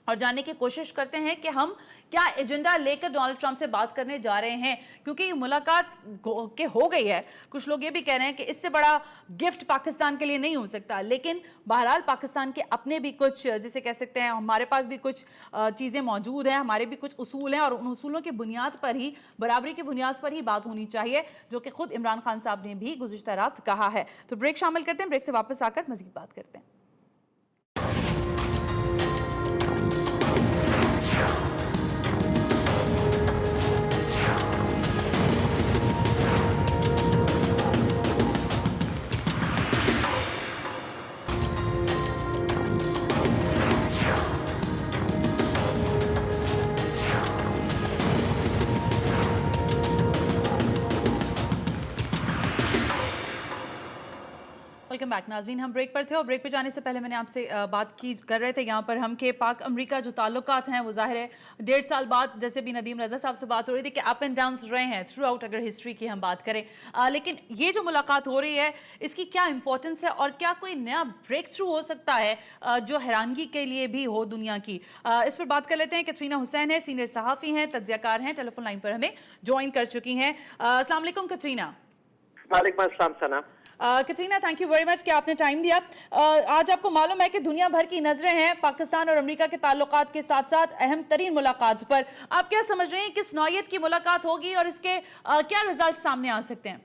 और जानने की कोशिश करते हैं कि हम क्या एजेंडा लेकर डोनाल्ड ट्रंप से बात करने जा रहे हैं, क्योंकि ये मुलाकात के हो गई है। कुछ लोग ये भी कह रहे हैं कि इससे बड़ा गिफ्ट पाकिस्तान के लिए नहीं हो सकता, लेकिन बहरहाल पाकिस्तान के अपने भी कुछ, जिसे कह सकते हैं, हमारे पास भी कुछ चीज़ें मौजूद हैं, हमारे भी कुछ उसूल हैं, और उन उसूलों की बुनियाद पर ही, बराबरी की बुनियाद पर ही बात होनी चाहिए, जो कि खुद इमरान खान साहब ने भी गुज़िश्ता रात कहा है। तो ब्रेक शामिल करते हैं, ब्रेक से वापस आकर मज़ीद बात करते हैं। वेलकम बैक नाज़रीन। हम ब्रेक पर थे और ब्रेक पे जाने से पहले मैंने आपसे बात कर रहे थे यहाँ पर हम कि पाक अमेरिका जो ताल्लुकात हैं वो ज़ाहिर है 1.5 साल बाद, जैसे भी नदीम रज़ा साहब से बात हो रही थी, कि अप एंड डाउन रहे हैं थ्रू आउट अगर हिस्ट्री की हम बात करें। लेकिन ये जो मुलाकात हो रही है इसकी क्या इंपॉर्टेंस है और क्या कोई नया ब्रेक थ्रू हो सकता है जो हैरानगी के लिए भी हो दुनिया की? इस पर बात कर लेते हैं। कैटरीना हुसैन है, सीनियर सहाफ़ी हैं, तज्ज़ियाकार हैं, टेलीफोन लाइन पर हमें ज्वाइन कर चुकी हैं। अस्सलाम वालेकुम कैटरीना। वालेकुम अस्सलाम Sana. Katrina, thank you very much कि आपने टाइम दिया। आज आपको मालूम है कि दुनिया भर की नजरें हैं पाकिस्तान और अमेरिका के ताल्लुकात के साथ साथ अहम तरीन मुलाकात पर। आप क्या समझ रहे हैं किस नौयत की मुलाकात होगी और इसके क्या रिजल्ट सामने आ सकते हैं?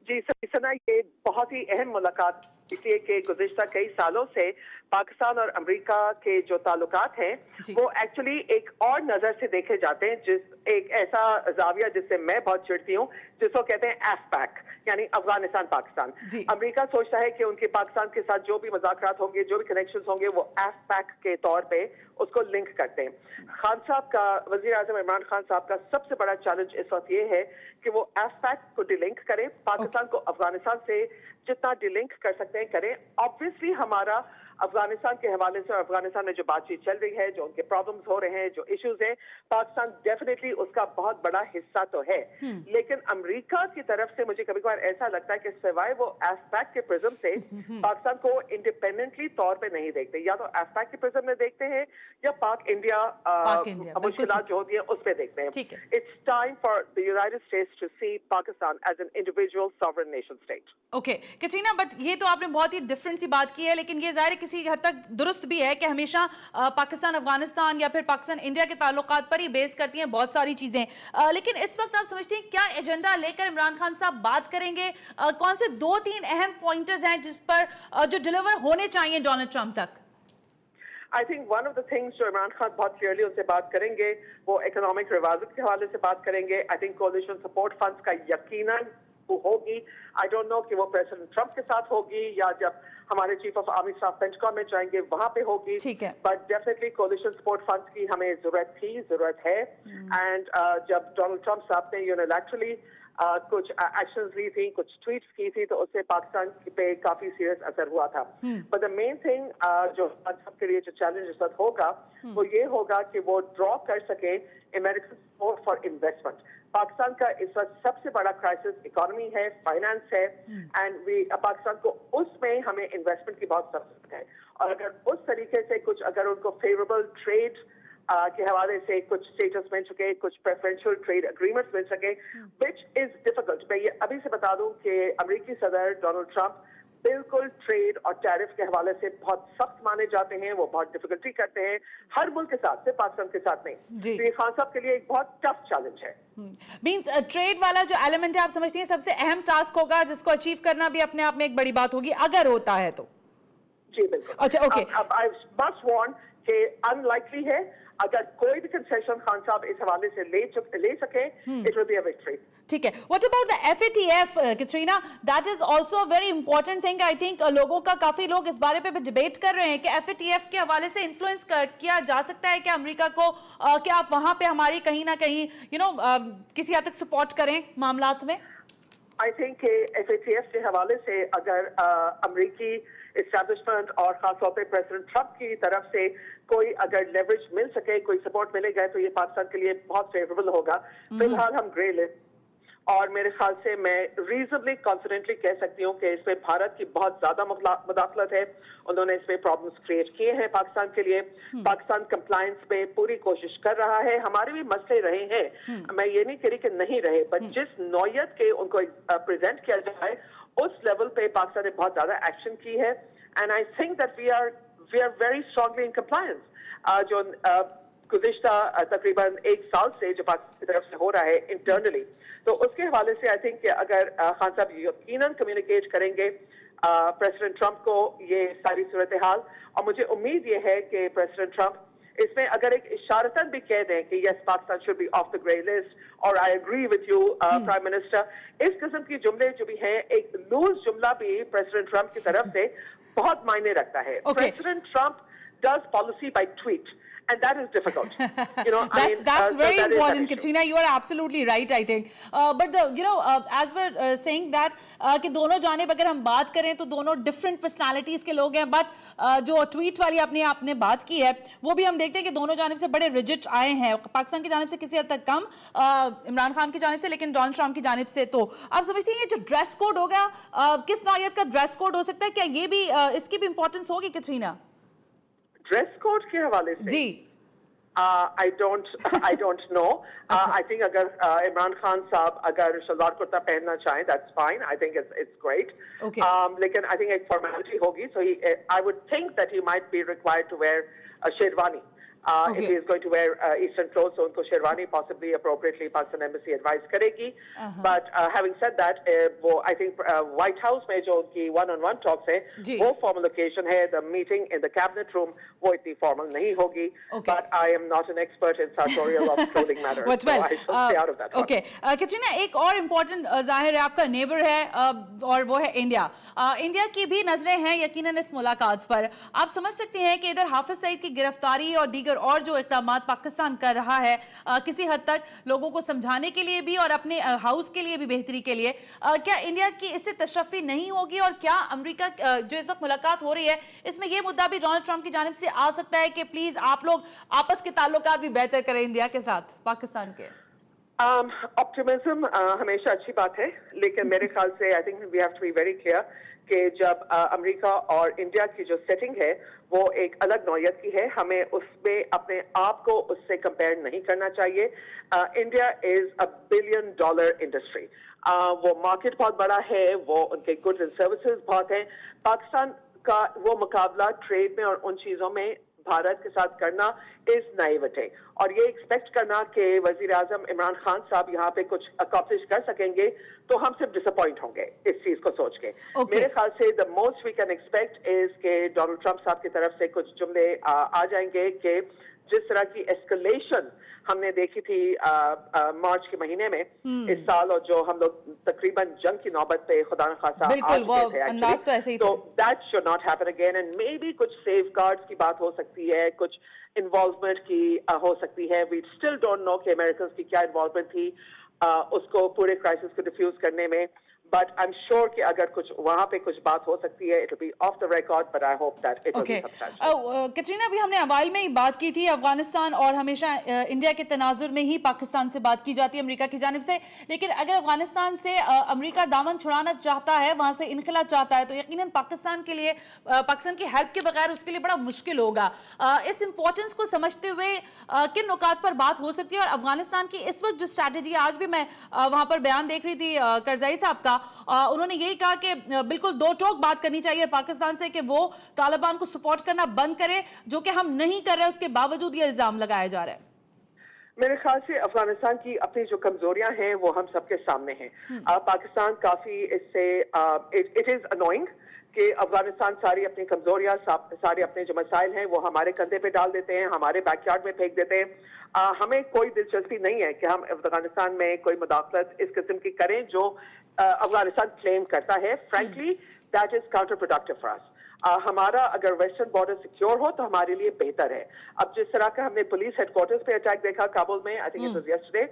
जी सना, ये बहुत ही अहम मुलाकात इसलिए कि गुज़िश्ता कई सालों से पाकिस्तान और अमेरिका के जो ताल्लुकात हैं वो एक्चुअली एक और नजर से देखे जाते हैं, जिस एक ऐसा जाविया जिससे मैं बहुत चिढ़ती हूँ, जिसको कहते हैं एफपैक, यानी अफगानिस्तान पाकिस्तान। अमेरिका सोचता है कि उनके पाकिस्तान के साथ जो भी मुज़ाकरात होंगे, जो भी कनेक्शंस होंगे, वो एफपैक के तौर पे उसको लिंक करते हैं। खान साहब का, वज़ीर आज़म इमरान खान साहब का सबसे बड़ा चैलेंज इस वक्त ये है कि वो एफपैक को डिलिंक करें, पाकिस्तान को अफगानिस्तान से जितना डिलिंक कर सकते हैं करें। ऑब्वियसली हमारा अफगानिस्तान के हवाले से, अफगानिस्तान में जो बातचीत चल रही है, जो उनके प्रॉब्लम्स हो रहे हैं, जो इश्यूज हैं, पाकिस्तान डेफिनेटली उसका बहुत बड़ा हिस्सा तो है। लेकिन अमेरिका की तरफ से मुझे कभी कभार ऐसा लगता है कि सिवाय वो एफपैक के प्रिज्म से पाकिस्तान को इंडिपेंडेंटली तौर पे नहीं देखते, या तो एफपैक के प्रिज्म में देखते हैं या पाक इंडिया मुश्किलात जो होती है उस पर देखते हैं। It's time for the United States to see Pakistan as an individual sovereign nation state. Okay Katrina, but ये तो आपने बहुत ही डिफरेंट सी बात की है, लेकिन ये जाहिर किसी हद तक दुरुस्त भी है कि हमेशा पाकिस्तान अफगानिस्तान या फिर पाकिस्तान इंडिया के ताल्लुकात पर ही बेस करती हैं बहुत सारी चीजें। लेकिन इस वक्त आप समझते हैं क्या एजेंडा लेकर इमरान खान साहब बात करेंगे? कौन से 2-3 अहम पॉइंटर्स हैं जिस पर जो डिलीवर होने चाहिए डोनाल्ड ट्रंप तक? I think one of the things जो इमरान खान बहुत क्लियरली उनसे बात करेंगे वो इकोनॉमिक रिवाजत के हवाले से बात करेंगे। I think coalition support funds का यकीनन वो होगी। आई डोंट नो कि वो प्रेसिडेंट ट्रंप के साथ होगी या जब हमारे chief of army staff Pentagon में जाएंगे वहां पे होगी, but definitely coalition support funds की हमें जरूरत है। एंड जब डोनाल्ड ट्रंप साहब ने यूनिलैटरली कुछ एक्शंस ली थी, कुछ ट्वीट्स की थी, तो उससे पाकिस्तान पे काफी सीरियस असर हुआ था। बट द मेन थिंग जो सबके लिए जो चैलेंज इस वक्त होगा वो ये होगा कि वो ड्रॉ कर सके American support for investment. Pakistan का इस वक्त सबसे बड़ा क्राइसिस इकोनॉमी है, फाइनेंस है, एंड पाकिस्तान को उसमें हमें इन्वेस्टमेंट की बहुत जरूरत है। और अगर उस तरीके से कुछ अगर उनको फेवरेबल ट्रेड के हवाले से कुछ स्टेटस मिल सके, कुछ प्रेफरेंशियल ट्रेड एग्रीमेंट्स मिल सके, विच इज डिफिकल्ट। मैं ये अभी से बता दूं कि अमेरिकी सदर डोनाल्ड ट्रंप बिल्कुल ट्रेड और टैरिफ के हवाले से बहुत सख्त माने जाते हैं, वो बहुत डिफिकल्टी करते हैं हर मुल्क के साथ, सिर्फ पाकिस्तान के साथ नहीं। तो ये खान साहब के लिए एक बहुत टफ चैलेंज है। मींस ट्रेड वाला जो एलिमेंट है आप समझती हैं सबसे अहम टास्क होगा जिसको अचीव करना भी अपने आप में एक बड़ी बात होगी अगर होता है तो? जी बिल्कुल। अच्छा ओके। अब आई मस्ट वार्न कि अनलाइकली है, अगर कोई भी कंसेशन खान साहब इस हवाले से ले सके, it will be a victory. ठीक है। What about the FATF Katrina? That is also a very important thing. I think लोगों का काफी लोग इस बारे पे डिबेट कर रहे हैं कि FATF के हवाले से इन्फ्लुएंस किया जा सकता है क्या अमेरिका को, क्या आप वहां पे हमारी कहीं ना कहीं किसी हद तक सपोर्ट करें मामलात में? आई थिंक FATF के हवाले से अगर अमेरिकी एस्टैब्लिशमेंट और खासतौर पे प्रेसिडेंट ट्रंप की तरफ से कोई अगर लेवरेज मिल सके, कोई सपोर्ट मिलेगा, तो ये पाकिस्तान के लिए बहुत फेवरेबल होगा। फिलहाल हम ग्रे लिस्ट, और मेरे ख्याल से मैं रीजनेबली कॉन्फिडेंटली कह सकती हूँ कि इसमें भारत की बहुत ज्यादा मुदाखलत है। उन्होंने इसमें प्रॉब्लम्स क्रिएट किए हैं पाकिस्तान के लिए। पाकिस्तान कंप्लायंस में पूरी कोशिश कर रहा है, हमारे भी मसले रहे हैं, मैं ये नहीं कह रही कि नहीं रहे, बट जिस नौयत के उनको प्रेजेंट किया जाए उस लेवल पे पाकिस्तान ने बहुत ज्यादा एक्शन की है। And I think that we are very strongly in compliance. जो गुज़िश्ता तकरीबन 1 साल से जो पाकिस्तान की तरफ से हो रहा है इंटरनली, तो उसके हवाले से आई थिंक अगर खान साहब यकीनन कम्युनिकेट करेंगे प्रेसिडेंट ट्रंप को ये सारी सूरत हाल, और मुझे उम्मीद ये है कि प्रेसिडेंट ट्रंप इसमें अगर एक इशारतन भी कह दें कि yes Pakistan should be off the grey list और I agree with you prime minister, इस किस्म की जुमले जो भी हैं, एक लूज जुमला भी प्रेसिडेंट ट्रंप की तरफ से बहुत मायने रखता है। President Trump does policy bye tweet, and that is difficult. That's so very that is an important, issue. Katrina. You are absolutely right, I think. But as we're saying that कि दोनों जानिब अगर हम बात करें तो दोनों डिफरेंट पर्सनालिटीज के लोग हैं, बट जो ट्वीट वाली आपने बात की है वो भी हम देखते हैं कि दोनों जानिब से बड़े रिजिड आए हैं, पाकिस्तान की जानिब से किसी हद तक कम, इमरान खान की जानिब से, लेकिन डोनाल्ड ट्रंप की जानिब से। तो आप समझते हैं ये जो ड्रेस कोड होगा, किस नौयत का ड्रेस कोड हो सकता है, क्या ये भी इसकी भी इंपॉर्टेंस होगी कैटरीना? ड्रेस कोड के हवाले से जी I don't know. I think अगर इमरान खान साहब अगर शलवार कुर्ता पहनना चाहें, that's fine. I think it's great. Okay. लेकिन I think एक formality होगी. So I would think that he might be required to wear a sherwani. If he is going to wear Eastern clothes, so unko sherwani possibly appropriately Pakistan Embassy advise karegi. But having said that, I think White House में जो उनकी one-on-one talks है, वो formal occasion है. The meeting in the cabinet room वो इतनी formal नहीं होगी. But I am not an expert in sartorial of clothing matters, so I shall stay out of that. Okay, Katrina, एक और important जाहिर है आपका नेबर है और वो है इंडिया। इंडिया की भी नजरें हैं यकीनन इस मुलाकात पर। आप समझ सकते हैं कि इधर हाफिज सईद की गिरफ्तारी और दीगर और जो इक़दामात पाकिस्तान कर रहा है किसी हद तक लोगों को समझाने के लिए भी और अपने हाउस के लिए भी बेहतरी के लिए, क्या इंडिया की इससे तशर्फी नहीं होगी? और क्या अमेरिका जो इस वक्त मुलाकात हो रही है इसमें यह मुद्दा भी डोनाल्ड ट्रंप की जानिब से आ सकता है कि प्लीज आप लोग आपस के ताल्लुकात भी बेहतर करें इंडिया के साथ पाकिस्तान के? ऑप्टिमिज्म हमेशा अच्छी बात है, लेकिन मेरे ख्याल से I think we have to be very clear कि जब अमेरिका और इंडिया की जो सेटिंग है वो एक अलग नौयत की है, हमें उसमें अपने आप को उससे कंपेयर नहीं करना चाहिए। इंडिया इज $1 billion इंडस्ट्री, वो मार्केट बहुत बड़ा है, वो उनके गुड्स एंड सर्विसेज बहुत हैं। पाकिस्तान का वो मुकाबला ट्रेड में और उन चीज़ों में भारत के साथ करना इज नाइविटी, और ये एक्सपेक्ट करना कि वजीर आजम इमरान खान साहब यहाँ पे कुछ अकॉम्प्लिश कर सकेंगे तो हम सिर्फ डिसअपॉइंट होंगे इस चीज को सोच के। मेरे ख्याल से the most we can expect is के डोनाल्ड ट्रंप साहब की तरफ से कुछ जुमले आ जाएंगे कि जिस तरह की एस्केलेशन हमने देखी थी मार्च के महीने में इस साल, और जो हम लोग तकरीबन जंग की नौबत पे खुदा न खासा आ चुके थे, तो that should not happen again. And may be कुछ सेफ गार्ड्स की बात हो सकती है, कुछ इन्वॉल्वमेंट की हो सकती है। वी स्टिल डोंट नो कि अमेरिकन की क्या इन्वॉल्वमेंट थी उसको पूरे क्राइसिस को डिफ्यूज करने में, बट आई एम श्योर कि अगर कुछ वहां पे कुछ बात हो सकती है, it will be off the record, but I hope that it will be substantial. Katrina, अभी हमने अवाइल में ही बात की थी अफगानिस्तान और हमेशा इंडिया के तनाजुर में ही पाकिस्तान से बात की जाती है अमेरिका की जानिब से, लेकिन अगर अफगानिस्तान से अमेरिका दामन छुड़ाना चाहता है, वहां से इनखला चाहता है, तो यकीनन पाकिस्तान के लिए पाकिस्तान की हेल्प के बगैर उसके लिए बड़ा मुश्किल होगा। इस इंपॉर्टेंस को समझते हुए किन नुकात पर बात हो सकती है? और अफगानिस्तान की इस वक्त जो स्ट्रैटेजी, आज भी मैं वहां पर बयान देख रही थी करजाई साहब का, उन्होंने यही कहा कि बिल्कुल दो टोक बात करनी चाहिए पाकिस्तान से कि वो तालिबान को सपोर्ट करना बंद करे, जो कि हम नहीं कर रहे, उसके बावजूद ये इल्जाम लगाया जा रहा है। मेरे ख्याल से अफगानिस्तान की अपनी जो कमजोरियां हैं वो हम सबके सामने हैं। पाकिस्तान काफी इससे इट इज अनोइंग कि अफगानिस्तान सारी अपनी कमजोरियां, सारे अपने जो मसाइल हैं वो हमारे कंधे पे डाल देते हैं, हमारे बैकयार्ड में फेंक देते हैं। हमें कोई दिलचस्पी नहीं है कि हम अफगानिस्तान में कोई मुदाखलत इस किस्म की करें जो अफगानिस्तान क्लेम करता है। Frankly that is counter productive for us. हमारा अगर वेस्टर्न बॉर्डर सिक्योर हो तो हमारे लिए बेहतर है। अब जिस तरह का हमने पुलिस हेडक्वार्टर्स पे अटैक देखा काबुल में, I think it was yesterday,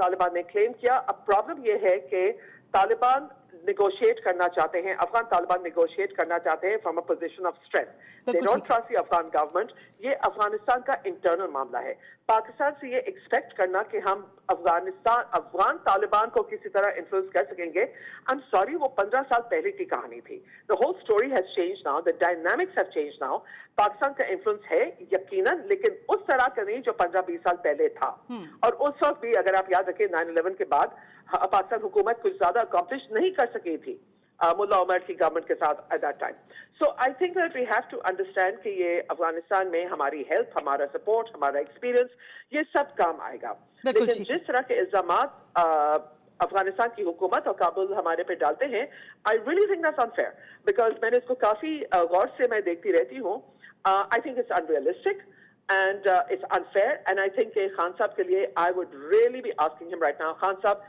Taliban ने क्लेम किया। अब प्रॉब्लम ये है कि तालिबान निगोशिएट करना चाहते हैं, अफगान तालिबान निगोशिएट करना चाहते हैं from a position of strength. They don't trust the Afghan government. ये अफगानिस्तान का इंटरनल मामला है। पाकिस्तान से ये एक्सपेक्ट करना कि हम अफगान तालिबान को किसी तरह इन्फ्लुएंस कर सकेंगे, आई एम सॉरी, वो 15 साल पहले की कहानी थी। The whole story has changed now, the dynamics have changed now. Pakistan का इन्फ्लुएंस है यकीनन, लेकिन उस तरह का नहीं जो 15-20 साल पहले था। और उस वक्त भी अगर आप याद रखें 9/11 के बाद पाकिस्तान हुकूमत कुछ ज्यादा अकॉम्प्लिश नहीं कर सकी थी मुल्ला उमर की गवर्नमेंट के साथ at that time. So I think that we have to understand कि ये अफगानिस्तान में हमारी हेल्प, हमारा सपोर्ट, हमारा एक्सपीरियंस, ये सब काम आएगा। लेकिन जिस तरह के इल्जामात अफगानिस्तान की हुकूमत और काबुल हमारे पे डालते हैं, I really think that's unfair, because मैंने इसको काफी गौर से मैं देखती रहती हूँ। I think it's unrealistic and it's unfair, and I think Khan Saab ke liye I would really be asking him right now, Khan Saab,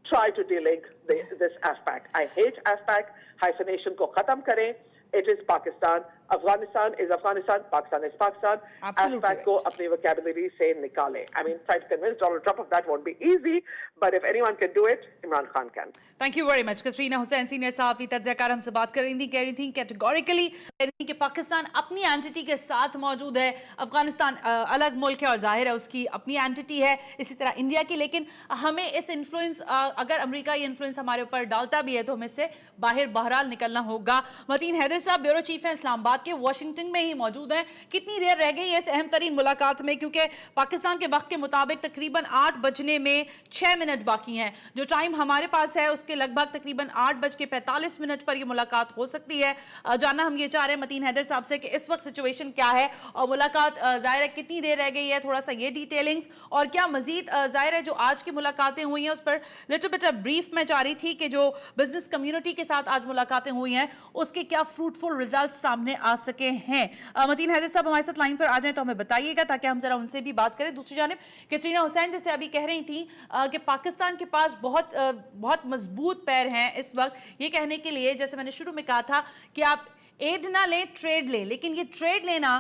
try to delink this AFPAC. I hate AFPAC. Hyphenation ko khatam kare. It is Pakistan. Afghanistan is Afghanistan, Pakistan is Pakistan, aspect को अपनी वोकैबुलरी से निकालें. I mean, try to convince Donald Trump of that won't be easy, but if anyone can do it, Imran Khan can. Thank you very much. Katrina Hussain senior सहाफ़ी तज्ज़ियाकार हमसे बात कर रही थी, कह रही थी कैटेगोरिकली कह रही थी कि पाकिस्तान अपनी एंटिटी के साथ मौजूद है, अफगानिस्तान अलग मुल्क है और जाहिर है उसकी अपनी एंटिटी है, इसी तरह इंडिया की, लेकिन हमें इस इन्फ्लुएंस अगर अमेरिका ये इन्फ्लुएंस हमारे ऊपर डालता भी है तो हमें इससे बहरहाल निकलना होगा. मतीन हैदर साहब ब्यूरो चीफ हैं इस्लामाबाद के, वॉशिंगटन में ही मौजूद हैं. कितनी देर रह गई है इस अहम तरीन मुलाकात में, क्योंकि पाकिस्तान के वक्त के मुताबिक तकरीबन 8 बजने में 6 मिनट बाकी हैं. जो टाइम हमारे पास है उसके लगभग तकरीबन 8:45 पर यह मुलाकात हो सकती है. जानना हम ये चाह रहे हैं मतीन हैदर साहब से कि इस वक्त सिचुएशन क्या है और मुलाकात जाहिर है कितनी देर रह गई है, थोड़ा सा ये डिटेलिंग्स, और क्या मजीद जाहिर है जो आज की मुलाकातें हुई हैं उस पर लिटिल बिट ब्रीफ में चाह रही थी कि जो बिजनेस कम्युनिटी के साथ आज मुलाकातें हुई हैं उसके क्या फ्रूटफुल रिजल्ट सामने आ सके हैं. मतीन हैदर साहब हमारे साथ लाइन पर आ जाएं तो हमें बताइएगा ताकि हम जरा उनसे भी बात करें. दूसरी जानिब कटरीना हुसैन जैसे अभी कह रही थी कि पाकिस्तान के पास बहुत मजबूत पैर हैं इस वक्त ये कहने के लिए, जैसे मैंने शुरू में कहा था कि आप एड ना लें ट्रेड लें, लेकिन ये ट्रेड लेना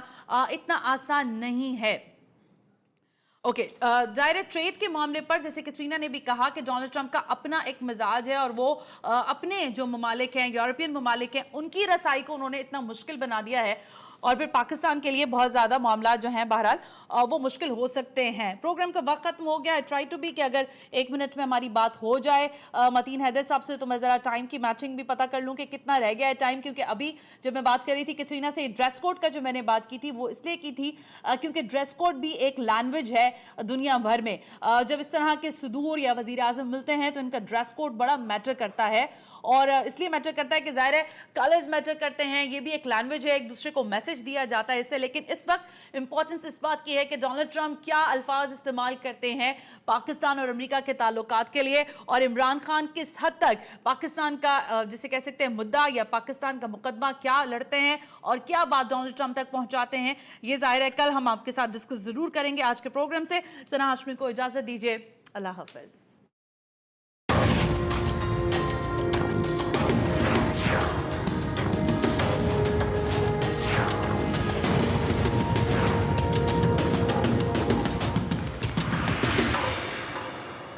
इतना आसान नहीं है. ओके, डायरेक्ट ट्रेड के मामले पर जैसे कटरीना ने भी कहा कि डोनाल्ड ट्रंप का अपना एक मिजाज है और वो अपने जो ममालिक हैं, यूरोपियन ममालिक हैं, उनकी रसाई को उन्होंने इतना मुश्किल बना दिया है और फिर पाकिस्तान के लिए बहुत ज़्यादा मामला जो हैं बहरहाल वो मुश्किल हो सकते हैं. प्रोग्राम का वक्त खत्म हो गया है. ट्राई टू बी कि अगर 1 मिनट में हमारी बात हो जाए मतीन हैदर साहब से तो मैं ज़रा टाइम की मैचिंग भी पता कर लूँ कि कितना रह गया है टाइम, क्योंकि अभी जब मैं बात कर रही थी कटरीना से ड्रेस कोड का जो मैंने बात की थी वो इसलिए की थी क्योंकि ड्रेस कोड भी एक लैंग्वेज है दुनिया भर में. जब इस तरह के सदूर या वज़ीर आज़म मिलते हैं तो इनका ड्रेस कोड बड़ा मैटर करता है और इसलिए मैटर करता है कि जाहिर है कलर्स मैटर करते हैं, ये भी एक लैंग्वेज है, एक दूसरे को मैसेज दिया जाता है इससे. लेकिन इस वक्त इंपॉर्टेंस इस बात की है कि डोनाल्ड ट्रंप क्या अल्फाज इस्तेमाल करते हैं पाकिस्तान और अमेरिका के ताल्लुकात के लिए, और इमरान खान किस हद तक पाकिस्तान का जिसे कह सकते हैं मुद्दा या पाकिस्तान का मुकदमा क्या लड़ते हैं और क्या बात डोनाल्ड ट्रंप तक पहुंचाते हैं. ये जाहिर है कल हम आपके साथ डिस्कस जरूर करेंगे. आज के प्रोग्राम से सना हाशमी को इजाजत दीजिए. अल्लाह हाफिज.